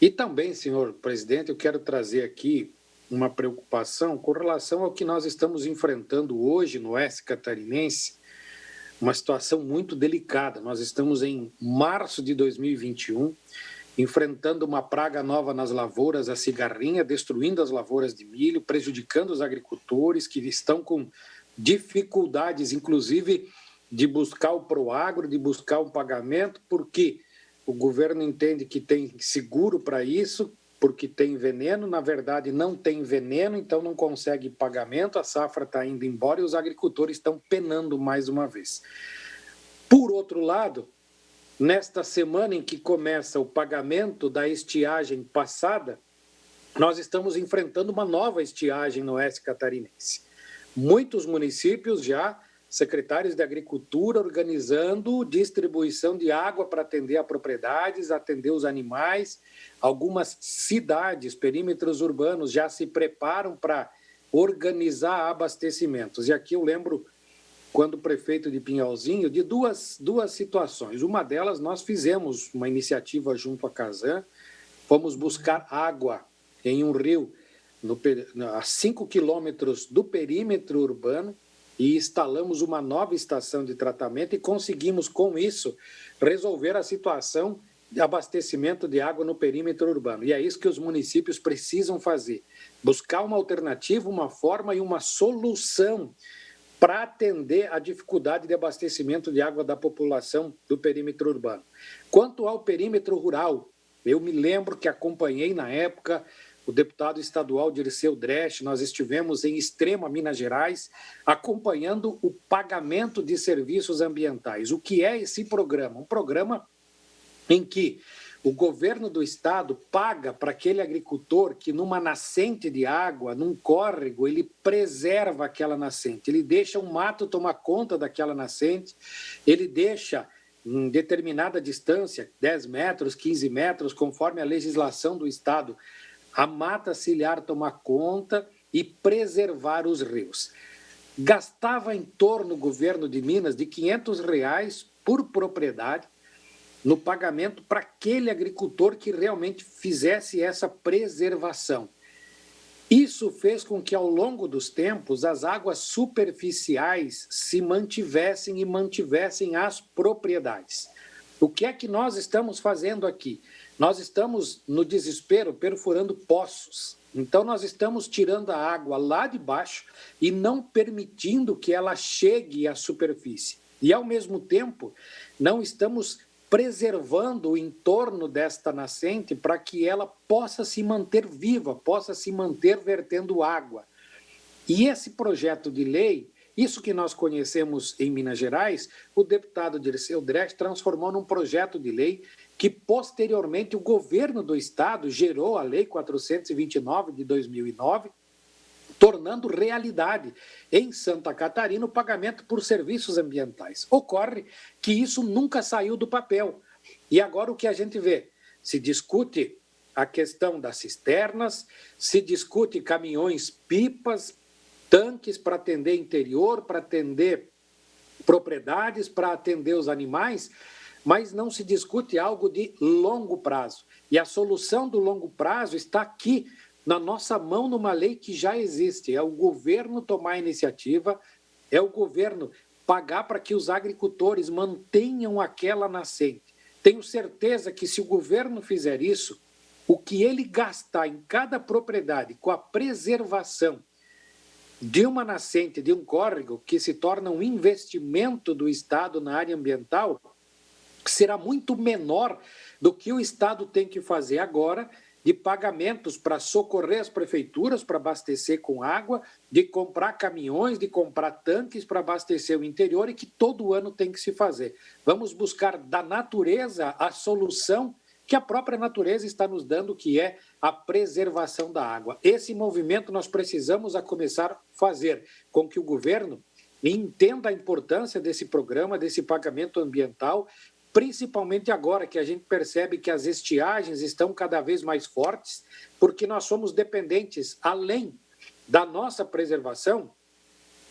E também, senhor presidente, eu quero trazer aqui uma preocupação com relação ao que nós estamos enfrentando hoje no oeste catarinense, uma situação muito delicada. Nós estamos em março de 2021, enfrentando uma praga nova nas lavouras, a cigarrinha, destruindo as lavouras de milho, prejudicando os agricultores que estão com dificuldades, inclusive, de buscar o Proagro, de buscar um pagamento, porque o governo entende que tem seguro para isso, porque tem veneno, na verdade não tem veneno, então não consegue pagamento, a safra está indo embora e os agricultores estão penando mais uma vez. Por outro lado, nesta semana em que começa o pagamento da estiagem passada, nós estamos enfrentando uma nova estiagem no oeste catarinense. Muitos municípios já, secretários de Agricultura, organizando distribuição de água para atender a propriedades, atender os animais. Algumas cidades, perímetros urbanos, já se preparam para organizar abastecimentos. E aqui eu lembro, quando o prefeito de Pinhalzinho, de duas situações. Uma delas, nós fizemos uma iniciativa junto à Casan, fomos buscar água em um rio a 5 quilômetros do perímetro urbano e instalamos uma nova estação de tratamento e conseguimos, com isso, resolver a situação de abastecimento de água no perímetro urbano. E é isso que os municípios precisam fazer, buscar uma alternativa, uma forma e uma solução para atender a dificuldade de abastecimento de água da população do perímetro urbano. Quanto ao perímetro rural, eu me lembro que acompanhei na época o deputado estadual Dirceu Dresch, nós estivemos em Extrema, Minas Gerais, acompanhando o pagamento de serviços ambientais. O que é esse programa? Um programa em que o governo do estado paga para aquele agricultor que numa nascente de água, num córrego, ele preserva aquela nascente, ele deixa um mato tomar conta daquela nascente, ele deixa em determinada distância, 10 metros, 15 metros, conforme a legislação do estado, a mata ciliar tomar conta e preservar os rios. Gastava em torno, o governo de Minas, de R$500 por propriedade no pagamento para aquele agricultor que realmente fizesse essa preservação. Isso fez com que, ao longo dos tempos, as águas superficiais se mantivessem e mantivessem as propriedades. O que é que nós estamos fazendo aqui? Nós estamos, no desespero, perfurando poços. Então, nós estamos tirando a água lá de baixo e não permitindo que ela chegue à superfície. E, ao mesmo tempo, não estamos preservando o entorno desta nascente para que ela possa se manter viva, possa se manter vertendo água. E esse projeto de lei, isso que nós conhecemos em Minas Gerais, o deputado Dirceu Dresch transformou num projeto de lei que, posteriormente, o governo do estado gerou a Lei 429 de 2009, tornando realidade em Santa Catarina o pagamento por serviços ambientais. Ocorre que isso nunca saiu do papel. E agora o que a gente vê? Se discute a questão das cisternas, se discute caminhões, pipas, tanques para atender interior, para atender propriedades, para atender os animais, mas não se discute algo de longo prazo. E a solução do longo prazo está aqui na nossa mão numa lei que já existe. É o governo tomar a iniciativa, é o governo pagar para que os agricultores mantenham aquela nascente. Tenho certeza que se o governo fizer isso, o que ele gastar em cada propriedade com a preservação de uma nascente, de um córrego, que se torna um investimento do Estado na área ambiental, será muito menor do que o Estado tem que fazer agora de pagamentos para socorrer as prefeituras, para abastecer com água, de comprar caminhões, de comprar tanques para abastecer o interior e que todo ano tem que se fazer. Vamos buscar da natureza a solução que a própria natureza está nos dando, que é a preservação da água. Esse movimento nós precisamos a começar a fazer com que o governo entenda a importância desse programa, desse pagamento ambiental, principalmente agora que a gente percebe que as estiagens estão cada vez mais fortes, porque nós somos dependentes, além da nossa preservação,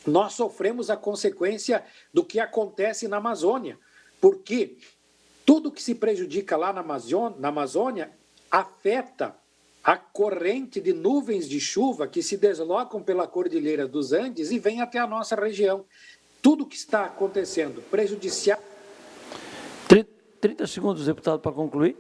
nós sofremos a consequência do que acontece na Amazônia, porque tudo que se prejudica lá na Amazônia afeta a corrente de nuvens de chuva que se deslocam pela Cordilheira dos Andes e vem até a nossa região. Tudo que está acontecendo prejudicial. 30 segundos, deputado, para concluir.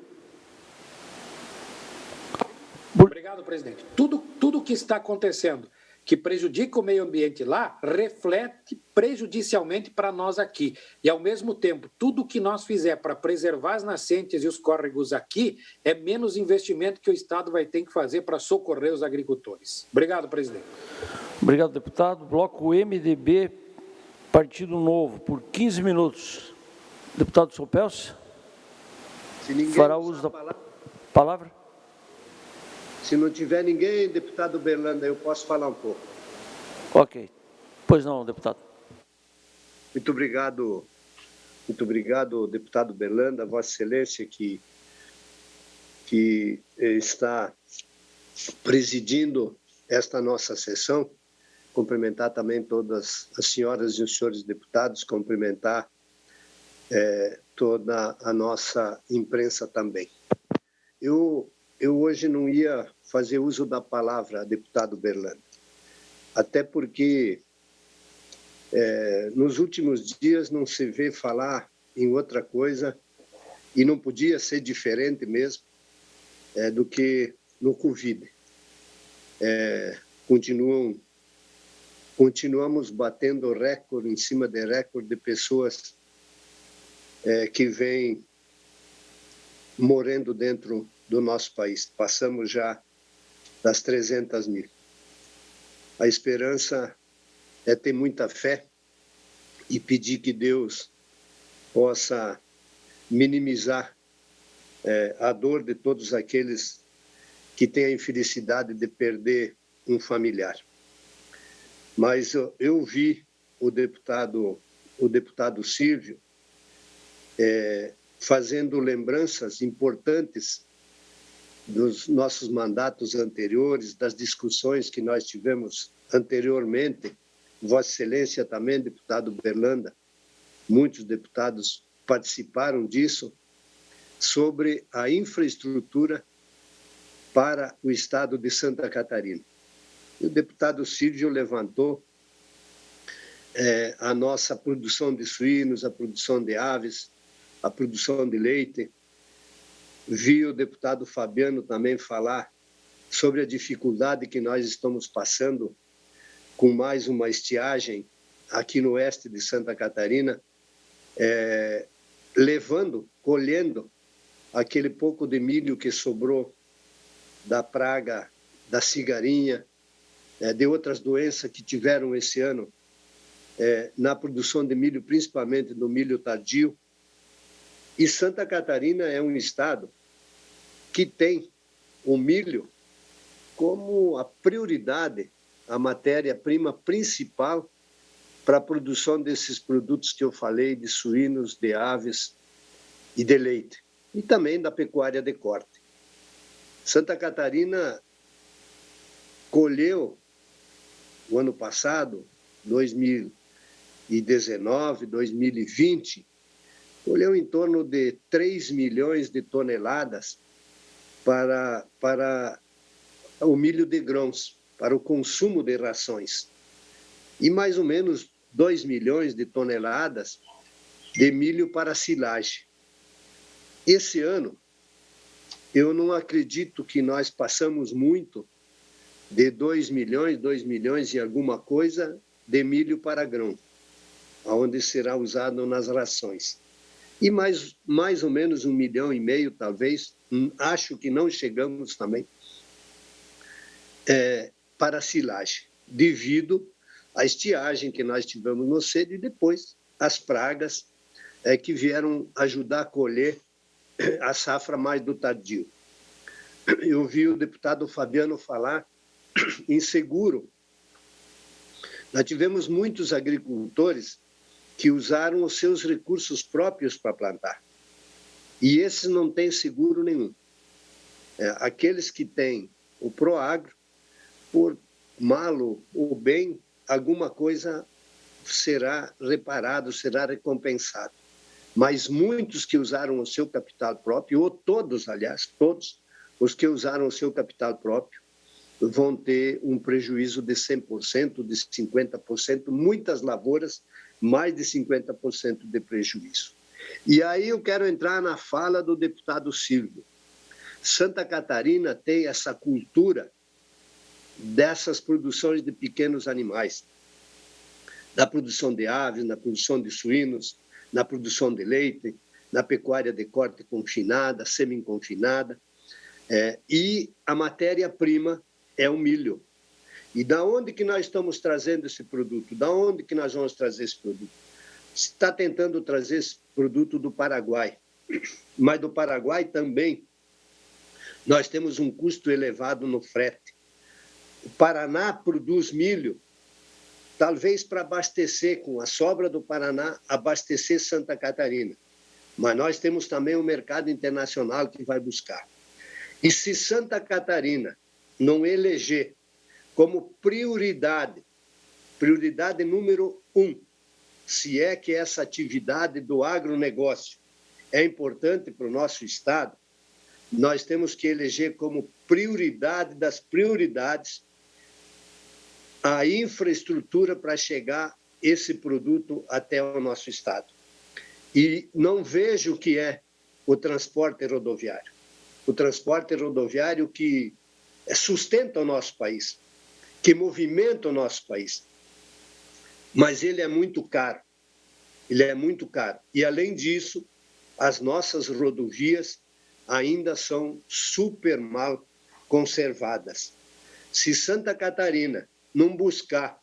Obrigado, presidente. Tudo que está acontecendo que prejudica o meio ambiente lá, reflete prejudicialmente para nós aqui. E, ao mesmo tempo, tudo que nós fizer para preservar as nascentes e os córregos aqui é menos investimento que o Estado vai ter que fazer para socorrer os agricultores. Obrigado, presidente. Obrigado, deputado. Bloco MDB, Partido Novo, por 15 minutos. Deputado Sopelcio, fará uso da palavra? Se não tiver ninguém, deputado Berlanda, eu posso falar um pouco. Ok. Pois não, deputado. Muito obrigado, deputado Berlanda, Vossa Excelência, que está presidindo esta nossa sessão. Cumprimentar também todas as senhoras e os senhores deputados, cumprimentar toda a nossa imprensa também. Eu hoje não ia fazer uso da palavra, deputado Berlanda, até porque nos últimos dias não se vê falar em outra coisa e não podia ser diferente mesmo do que no Covid. Continuamos batendo recorde em cima de recorde de pessoas que vêm morrendo dentro do nosso país. Passamos já das 300 mil. A esperança é ter muita fé e pedir que Deus possa minimizar a dor de todos aqueles que têm a infelicidade de perder um familiar. Mas eu vi o deputado Silvio fazendo lembranças importantes dos nossos mandatos anteriores, das discussões que nós tivemos anteriormente. Vossa Excelência também, deputado Berlanda, muitos deputados participaram disso, sobre a infraestrutura para o estado de Santa Catarina. E o deputado Silvio levantou a nossa produção de suínos, a produção de aves, a produção de leite. Vi o deputado Fabiano também falar sobre a dificuldade que nós estamos passando com mais uma estiagem aqui no oeste de Santa Catarina, colhendo aquele pouco de milho que sobrou da praga da cigarinha, de outras doenças que tiveram esse ano na produção de milho, principalmente do milho tardio. E Santa Catarina é um estado que tem o milho como a prioridade, a matéria-prima principal para a produção desses produtos que eu falei, de suínos, de aves e de leite, e também da pecuária de corte. Santa Catarina colheu, o ano passado, 2019, 2020, colheu em torno de 3 milhões de toneladas para o milho de grãos para o consumo de rações e mais ou menos 2 milhões de toneladas de milho para silagem. Esse ano, eu não acredito que nós passamos muito de 2 milhões e alguma coisa de milho para grão, onde será usado nas rações. E mais ou menos 1,5 milhão, talvez, acho que não chegamos também, para silagem, devido à estiagem que nós tivemos no cedo e depois as pragas que vieram ajudar a colher a safra mais do tardio. Eu vi o deputado Fabiano falar em seguro. Nós tivemos muitos agricultores que usaram os seus recursos próprios para plantar. E esses não têm seguro nenhum. Aqueles que têm o Proagro, por mal ou bem, alguma coisa será reparado, será recompensado. Mas muitos que usaram o seu capital próprio, ou todos, aliás, todos os que usaram o seu capital próprio, vão ter um prejuízo de 100%, de 50%, muitas lavouras, mais de 50% de prejuízo. E aí eu quero entrar na fala do deputado Silvio. Santa Catarina tem essa cultura dessas produções de pequenos animais, na produção de aves, na produção de suínos, na produção de leite, na pecuária de corte confinada, semi-confinada, e a matéria-prima é o milho. E da onde que nós estamos trazendo esse produto? Da onde que nós vamos trazer esse produto? Se está tentando trazer esse produto do Paraguai, mas do Paraguai também nós temos um custo elevado no frete. O Paraná produz milho, talvez para abastecer, com a sobra do Paraná, abastecer Santa Catarina. Mas nós temos também um mercado internacional que vai buscar. E se Santa Catarina não eleger como prioridade número 1, se é que essa atividade do agronegócio é importante para o nosso Estado, nós temos que eleger como prioridade das prioridades a infraestrutura para chegar esse produto até o nosso Estado. E não vejo o que é o transporte rodoviário. O transporte rodoviário que sustenta o nosso país, que movimenta o nosso país. Mas ele é muito caro. Ele é muito caro. E, além disso, as nossas rodovias ainda são super mal conservadas. Se Santa Catarina não buscar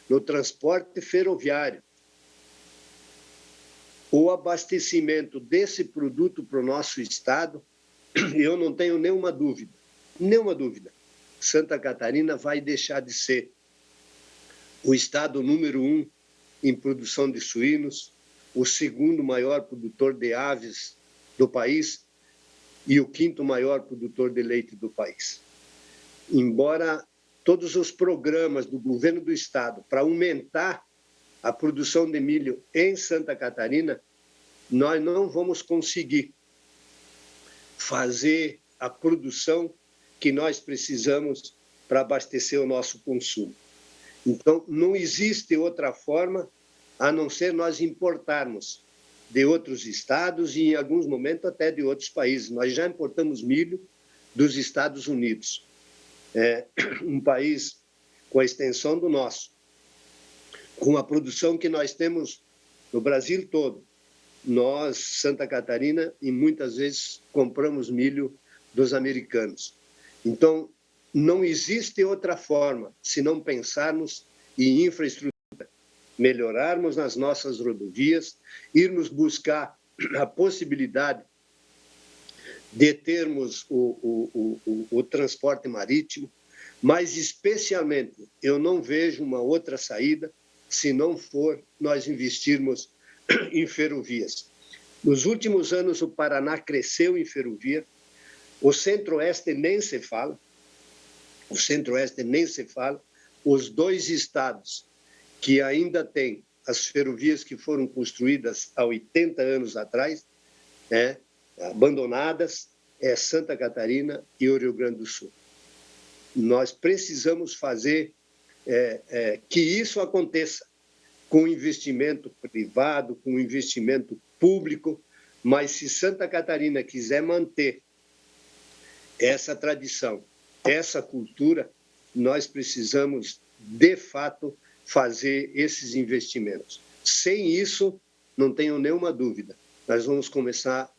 no transporte ferroviário o abastecimento desse produto para o nosso Estado, eu não tenho nenhuma dúvida, Santa Catarina vai deixar de ser o Estado número 1 em produção de suínos, o segundo maior produtor de aves do país e o quinto maior produtor de leite do país. Embora todos os programas do governo do Estado para aumentar a produção de milho em Santa Catarina, nós não vamos conseguir fazer a produção que nós precisamos para abastecer o nosso consumo. Então, não existe outra forma a não ser nós importarmos de outros estados e, em alguns momentos, até de outros países. Nós já importamos milho dos Estados Unidos. É um país com a extensão do nosso, com a produção que nós temos no Brasil todo. Nós, Santa Catarina, e muitas vezes compramos milho dos americanos. Então, não existe outra forma se não pensarmos em infraestrutura, melhorarmos nas nossas rodovias, irmos buscar a possibilidade de termos o transporte marítimo, mas especialmente eu não vejo uma outra saída se não for nós investirmos em ferrovias. Nos últimos anos o Paraná cresceu em ferrovia, o Centro-Oeste nem se fala, os dois estados que ainda têm as ferrovias que foram construídas há 80 anos atrás, abandonadas, é Santa Catarina e o Rio Grande do Sul. Nós precisamos fazer que isso aconteça com investimento privado, com investimento público, mas se Santa Catarina quiser manter essa tradição, essa cultura, nós precisamos, de fato, fazer esses investimentos. Sem isso, não tenho nenhuma dúvida, nós vamos começar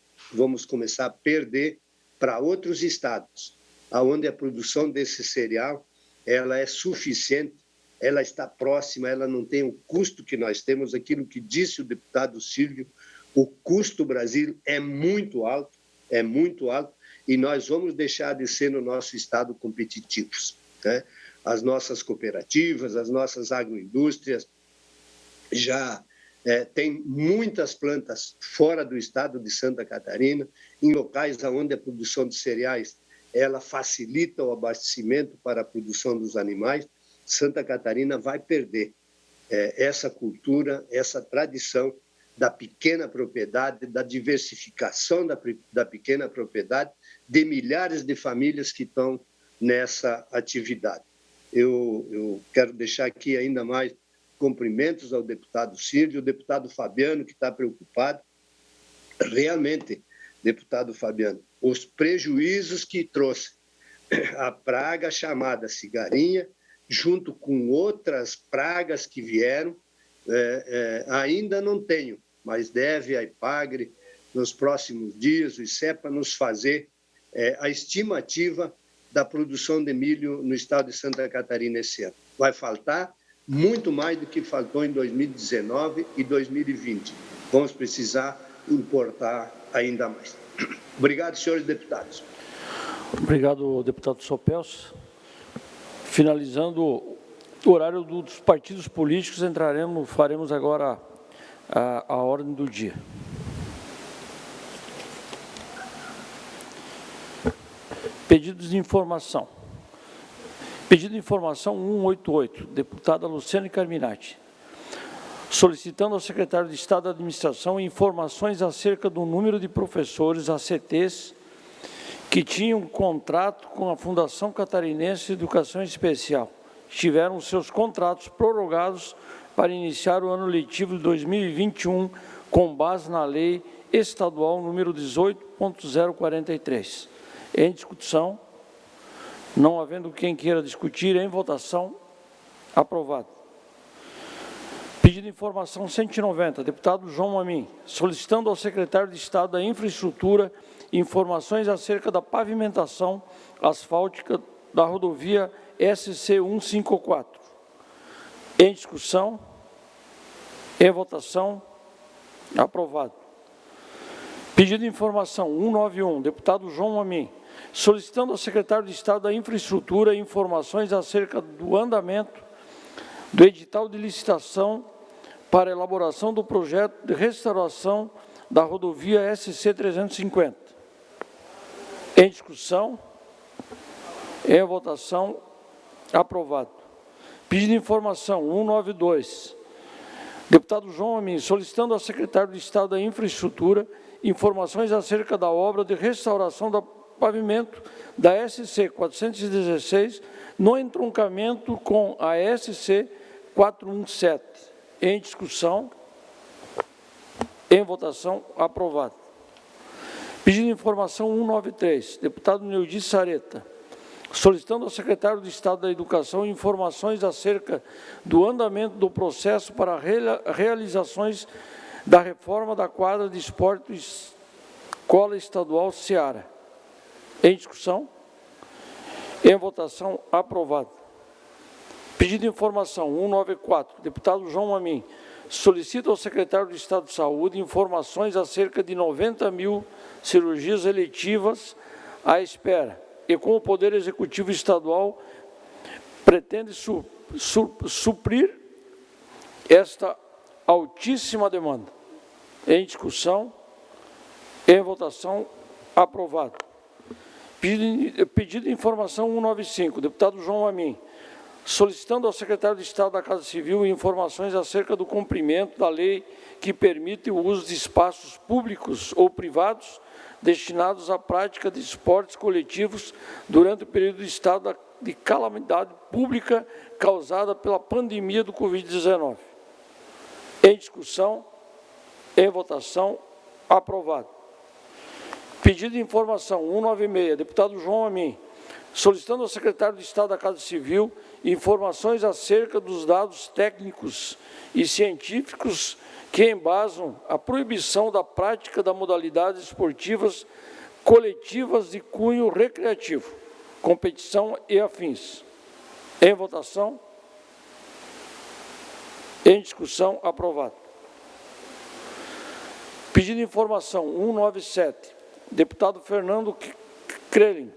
a perder para outros estados, onde a produção desse cereal ela é suficiente, ela está próxima, ela não tem o custo que nós temos, aquilo que disse o deputado Silvio, o custo Brasil é muito alto, e nós vamos deixar de ser no nosso estado competitivos, né? As nossas cooperativas, as nossas agroindústrias já têm muitas plantas fora do estado de Santa Catarina, em locais onde a produção de cereais ela facilita o abastecimento para a produção dos animais. Santa Catarina vai perder essa cultura, essa tradição da pequena propriedade, da diversificação da pequena propriedade, de milhares de famílias que estão nessa atividade. Eu quero deixar aqui ainda mais cumprimentos ao deputado Silvio, ao deputado Fabiano, que está preocupado. Realmente, deputado Fabiano, os prejuízos que trouxe a praga chamada cigarinha, junto com outras pragas que vieram, ainda não tenho, mas deve a Ipagre, nos próximos dias, o ICEPA, nos fazer a estimativa da produção de milho no estado de Santa Catarina esse ano. Vai faltar muito mais do que faltou em 2019 e 2020. Vamos precisar importar ainda mais. Obrigado, senhores deputados. Obrigado, deputado Sopelso. Finalizando o horário dos partidos políticos, faremos agora a ordem do dia. Pedidos de informação. Pedido de informação 188, deputada Luciane Carminati, solicitando ao secretário de Estado da Administração informações acerca do número de professores ACTs que tinham contrato com a Fundação Catarinense de Educação Especial. Tiveram seus contratos prorrogados para iniciar o ano letivo de 2021 com base na Lei Estadual número 18.043. Em discussão, não havendo quem queira discutir, em votação, aprovado. Pedido de informação 190, deputado João Amin, solicitando ao secretário de Estado da Infraestrutura informações acerca da pavimentação asfáltica da rodovia SC 154. Em discussão, em votação, aprovado. Pedido de informação 191, deputado João Amin, solicitando ao secretário de Estado da Infraestrutura informações acerca do andamento do edital de licitação para elaboração do projeto de restauração da rodovia SC 350. Em discussão, em votação, aprovado. Pedido de informação 192, deputado João Amin, solicitando ao secretário de Estado da Infraestrutura informações acerca da obra de restauração do pavimento da SC 416 no entroncamento com a SC 417. Em discussão, em votação, aprovado. Pedido de informação 193, deputado Neudi Sareta, solicitando ao secretário de Estado da Educação informações acerca do andamento do processo para realizações da reforma da quadra de esporte Escola Estadual Seara. Em discussão, em votação, aprovado. Pedido de informação 194, deputado João Amin, solicita ao secretário de Estado de Saúde informações acerca de 90 mil cirurgias eletivas à espera e com o Poder Executivo Estadual pretende suprir esta altíssima demanda. Em discussão, em votação, aprovado. Pedido de informação 195, deputado João Amin, solicitando ao secretário de Estado da Casa Civil informações acerca do cumprimento da lei que permite o uso de espaços públicos ou privados destinados à prática de esportes coletivos durante o período de estado de calamidade pública causada pela pandemia do Covid-19. Em discussão, em votação, aprovado. Pedido de informação 196, deputado João Amin, solicitando ao secretário de Estado da Casa Civil informações acerca dos dados técnicos e científicos que embasam a proibição da prática das modalidades esportivas coletivas de cunho recreativo, competição e afins. Em votação, em discussão, aprovado. Pedido de informação 197, deputado Fernando Krelin,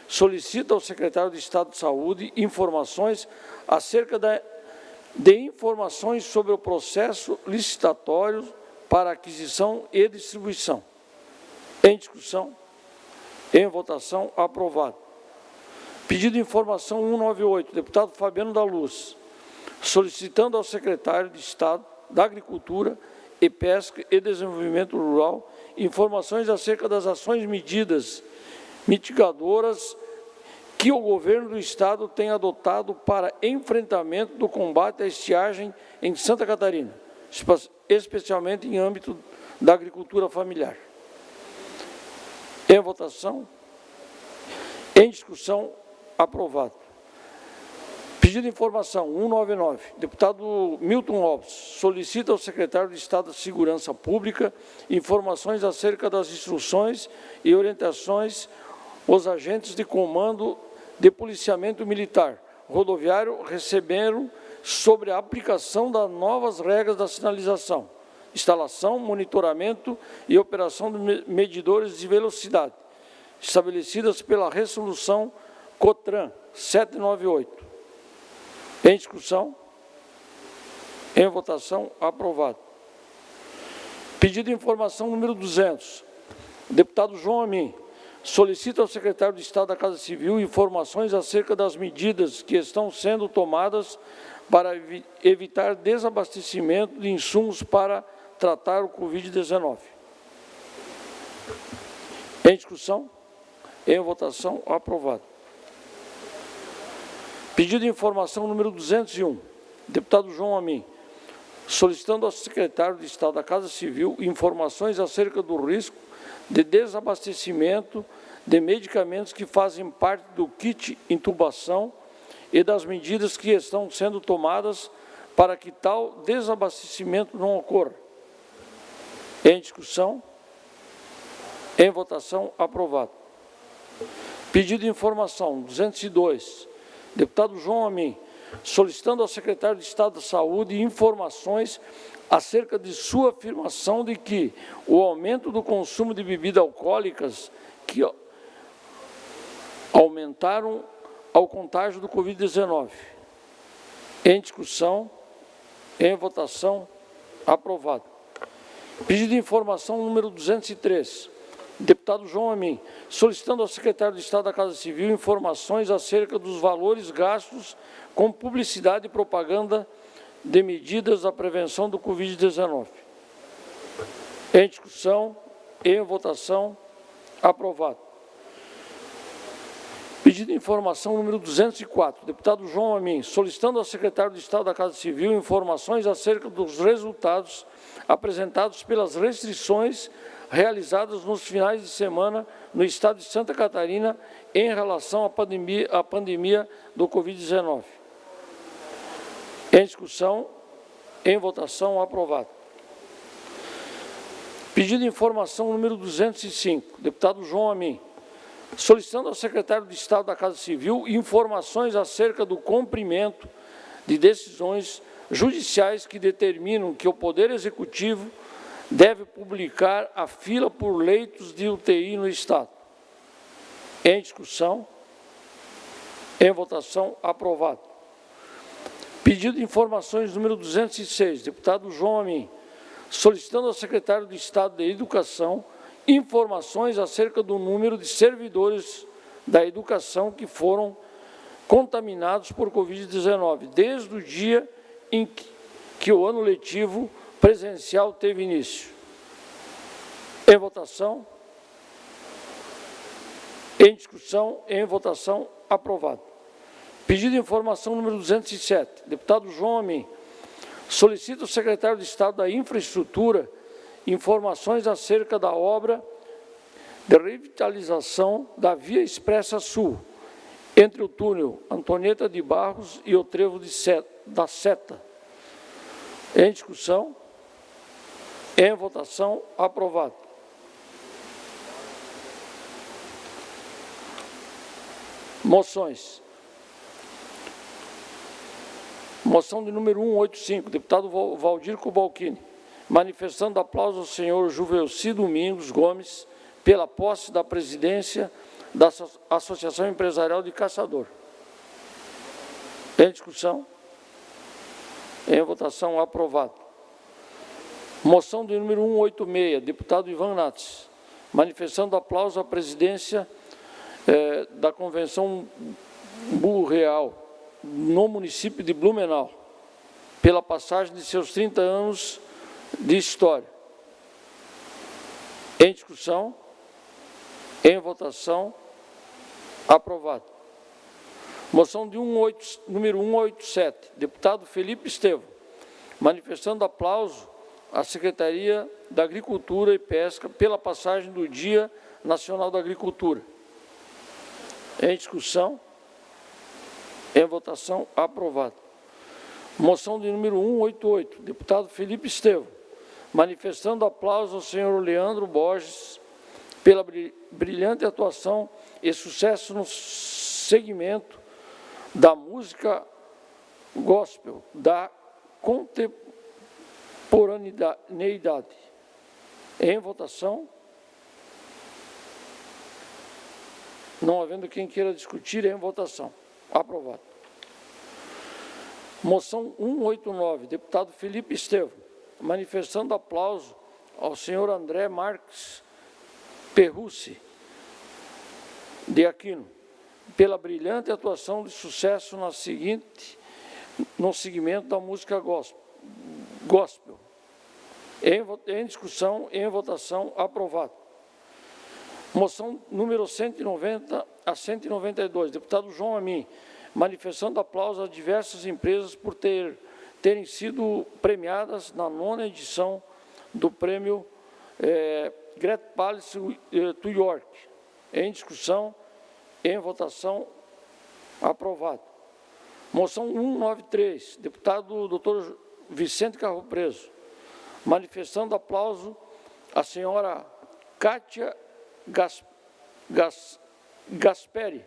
solicita ao secretário de Estado de Saúde informações acerca de informações sobre o processo licitatório para aquisição e distribuição. Em discussão, em votação, aprovado. Pedido de informação 198, deputado Fabiano da Luz, solicitando ao secretário de Estado da Agricultura e Pesca e Desenvolvimento Rural informações acerca das ações medidas mitigadoras que o governo do Estado tem adotado para enfrentamento do combate à estiagem em Santa Catarina, especialmente em âmbito da agricultura familiar. Em votação, em discussão, aprovado. Pedido de informação 199, deputado Milton Alves, solicita ao secretário de Estado da Segurança Pública informações acerca das instruções e orientações aos agentes de comando de policiamento militar rodoviário receberam sobre a aplicação das novas regras da sinalização, instalação, monitoramento e operação de medidores de velocidade, estabelecidas pela Resolução COTRAN 798. Em discussão, em votação, aprovado. Pedido de informação número 200, deputado João Amin, solicita ao secretário de Estado da Casa Civil informações acerca das medidas que estão sendo tomadas para evitar desabastecimento de insumos para tratar o Covid-19. Em discussão, em votação, aprovado. Pedido de informação número 201, deputado João Amin, solicitando ao secretário de Estado da Casa Civil informações acerca do risco de desabastecimento de medicamentos que fazem parte do kit intubação e das medidas que estão sendo tomadas para que tal desabastecimento não ocorra. Em discussão, em votação, aprovado. Pedido de informação 202, deputado João Amin, solicitando ao secretário de Estado da Saúde informações acerca de sua afirmação de que o aumento do consumo de bebidas alcoólicas que aumentaram ao contágio do Covid-19. Em discussão, em votação, aprovado. Pedido de informação número 203, deputado João Amin, solicitando ao secretário de Estado da Casa Civil informações acerca dos valores gastos com publicidade e propaganda de medidas da prevenção do Covid-19. Em discussão, em votação, aprovado. Pedido de informação número 204, deputado João Amin, solicitando ao secretário de Estado da Casa Civil informações acerca dos resultados apresentados pelas restrições realizadas nos finais de semana no estado de Santa Catarina em relação à pandemia do Covid-19. Em discussão, em votação, aprovado. Pedido de informação número 205, deputado João Amin, solicitando ao secretário de Estado da Casa Civil informações acerca do cumprimento de decisões judiciais que determinam que o Poder Executivo deve publicar a fila por leitos de UTI no Estado. Em discussão, em votação, aprovado. Pedido de informações número 206, deputado João Amin, solicitando ao secretário de Estado da Educação informações acerca do número de servidores da educação que foram contaminados por Covid-19, desde o dia em que o ano letivo presencial teve início. Em votação, Em discussão, em votação, aprovado. Pedido de informação número 207, deputado João Amin. Solicita o secretário de Estado da Infraestrutura informações acerca da obra de revitalização da Via Expressa Sul, entre o túnel Antonieta de Barros e o trevo da Seta. Em discussão, em votação, aprovado. Moções. Moção de número 185, deputado Valdir Kubalcini, manifestando aplauso ao senhor Juvelci Domingos Gomes pela posse da presidência da Associação Empresarial de Caçador. Em discussão? Em votação, aprovado. Moção de número 186, deputado Ivan Nats, manifestando aplauso à presidência da Convenção Burro Real, no município de Blumenau, pela passagem de seus 30 anos de história. Em discussão, em votação, aprovado. Moção de número 187, deputado Felipe Estevão, manifestando aplauso à Secretaria da Agricultura e Pesca pela passagem do Dia Nacional da Agricultura. Em discussão, em votação, aprovado. Moção de número 188, deputado Felipe Estevão, manifestando aplauso ao senhor Leandro Borges pela brilhante atuação e sucesso no segmento da música gospel, da contemporaneidade. Em votação, não havendo quem queira discutir, em votação. Aprovado. Moção 189, deputado Felipe Estevão, manifestando aplauso ao senhor André Marques Perrucci de Aquino, pela brilhante atuação de sucesso no segmento da música gospel. Em discussão, em votação, aprovado. Moção número 190 a 192, deputado João Amin, manifestando aplauso a diversas empresas por terem sido premiadas na 9ª edição do prêmio Great Place to York. Em discussão, em votação, aprovado. Moção 193, deputado Dr. Vicente Carro Preso, manifestando aplauso à senhora Kátia Gasperi,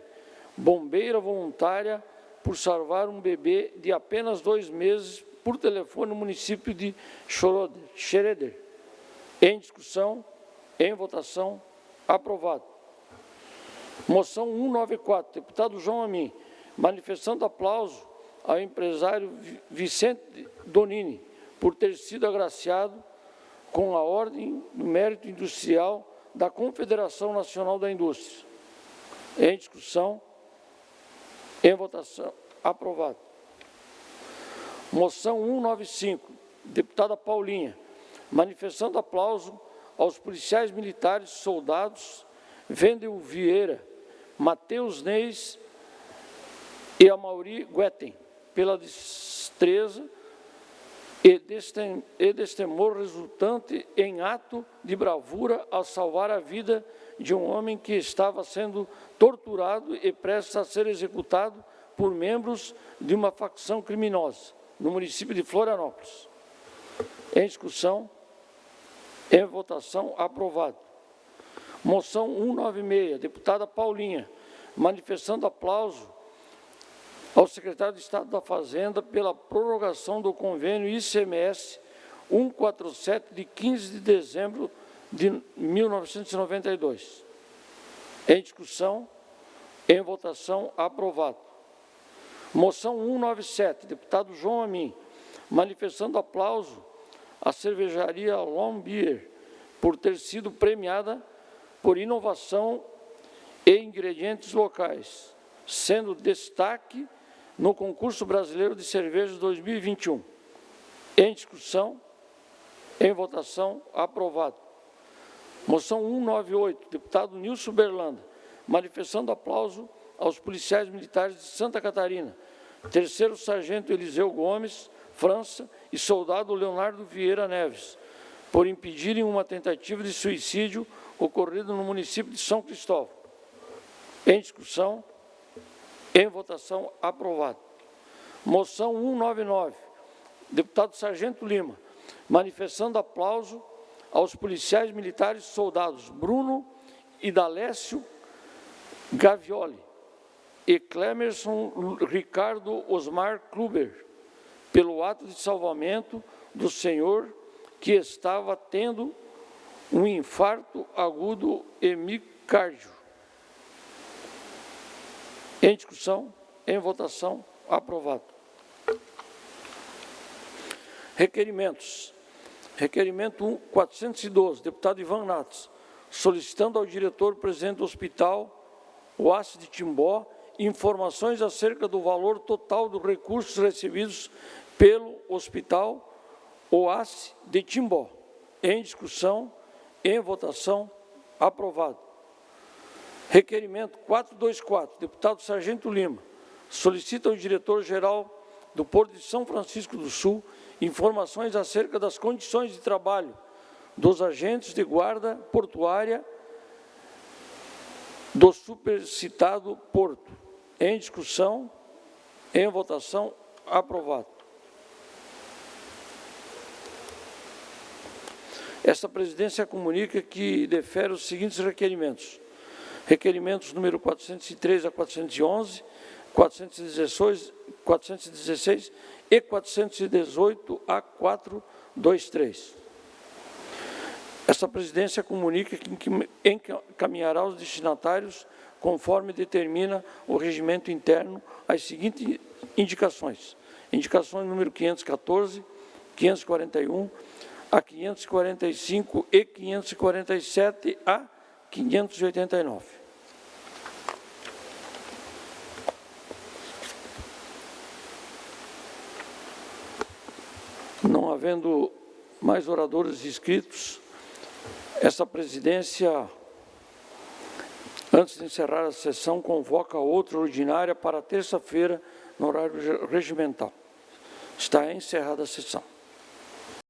bombeira voluntária, por salvar um bebê de apenas 2 meses por telefone no município de Schroeder. Em discussão, em votação, aprovado. Moção 194, deputado João Amin, manifestando aplauso ao empresário Vicente Donini por ter sido agraciado com a Ordem do Mérito Industrial da Confederação Nacional da Indústria. Em discussão, em votação, aprovado. Moção 195, deputada Paulinha, manifestando aplauso aos policiais militares, soldados, Wendel Vieira, Matheus Neis e Amaury Guetem, pela destreza e destemor resultante em ato de bravura ao salvar a vida de um homem que estava sendo torturado e prestes a ser executado por membros de uma facção criminosa, no município de Florianópolis. Em discussão, em votação, aprovado. Moção 196, deputada Paulinha, manifestando aplauso ao secretário de Estado da Fazenda pela prorrogação do convênio ICMS 147 de 15 de dezembro de 1992. Em discussão, em votação, aprovado. Moção 197, deputado João Amin, manifestando aplauso à cervejaria Long Beer por ter sido premiada por inovação e ingredientes locais, sendo destaque no concurso brasileiro de cervejas 2021. Em discussão, em votação, aprovado. Moção 198, deputado Nilson Berlanda, manifestando aplauso aos policiais militares de Santa Catarina, terceiro sargento Eliseu Gomes, França, e soldado Leonardo Vieira Neves, por impedirem uma tentativa de suicídio ocorrida no município de São Cristóvão. Em discussão, em votação, aprovado. Moção 199, deputado Sargento Lima, manifestando aplauso aos policiais militares soldados Bruno e Dalécio Gavioli e Clemerson Ricardo Osmar Kluber, pelo ato de salvamento do senhor que estava tendo um infarto agudo hemicárdio. Em discussão, em votação, aprovado. Requerimentos. Requerimento 412, deputado Ivan Natos, solicitando ao diretor-presidente do hospital Oasis de Timbó informações acerca do valor total dos recursos recebidos pelo hospital Oasis de Timbó. Em discussão, em votação, aprovado. Requerimento 424, deputado Sargento Lima, solicita ao diretor-geral do Porto de São Francisco do Sul informações acerca das condições de trabalho dos agentes de guarda portuária do supercitado porto. Em discussão, em votação, aprovado. Esta presidência comunica que defere os seguintes requerimentos. Requerimentos número 403 a 411, 416 e 418 a 423. Esta presidência comunica que encaminhará aos destinatários, conforme determina o regimento interno, as seguintes indicações. Indicações número 514, 541, a 545 e 547 a 589. Não havendo mais oradores inscritos, essa presidência, antes de encerrar a sessão, convoca outra ordinária para terça-feira, no horário regimental. Está encerrada a sessão.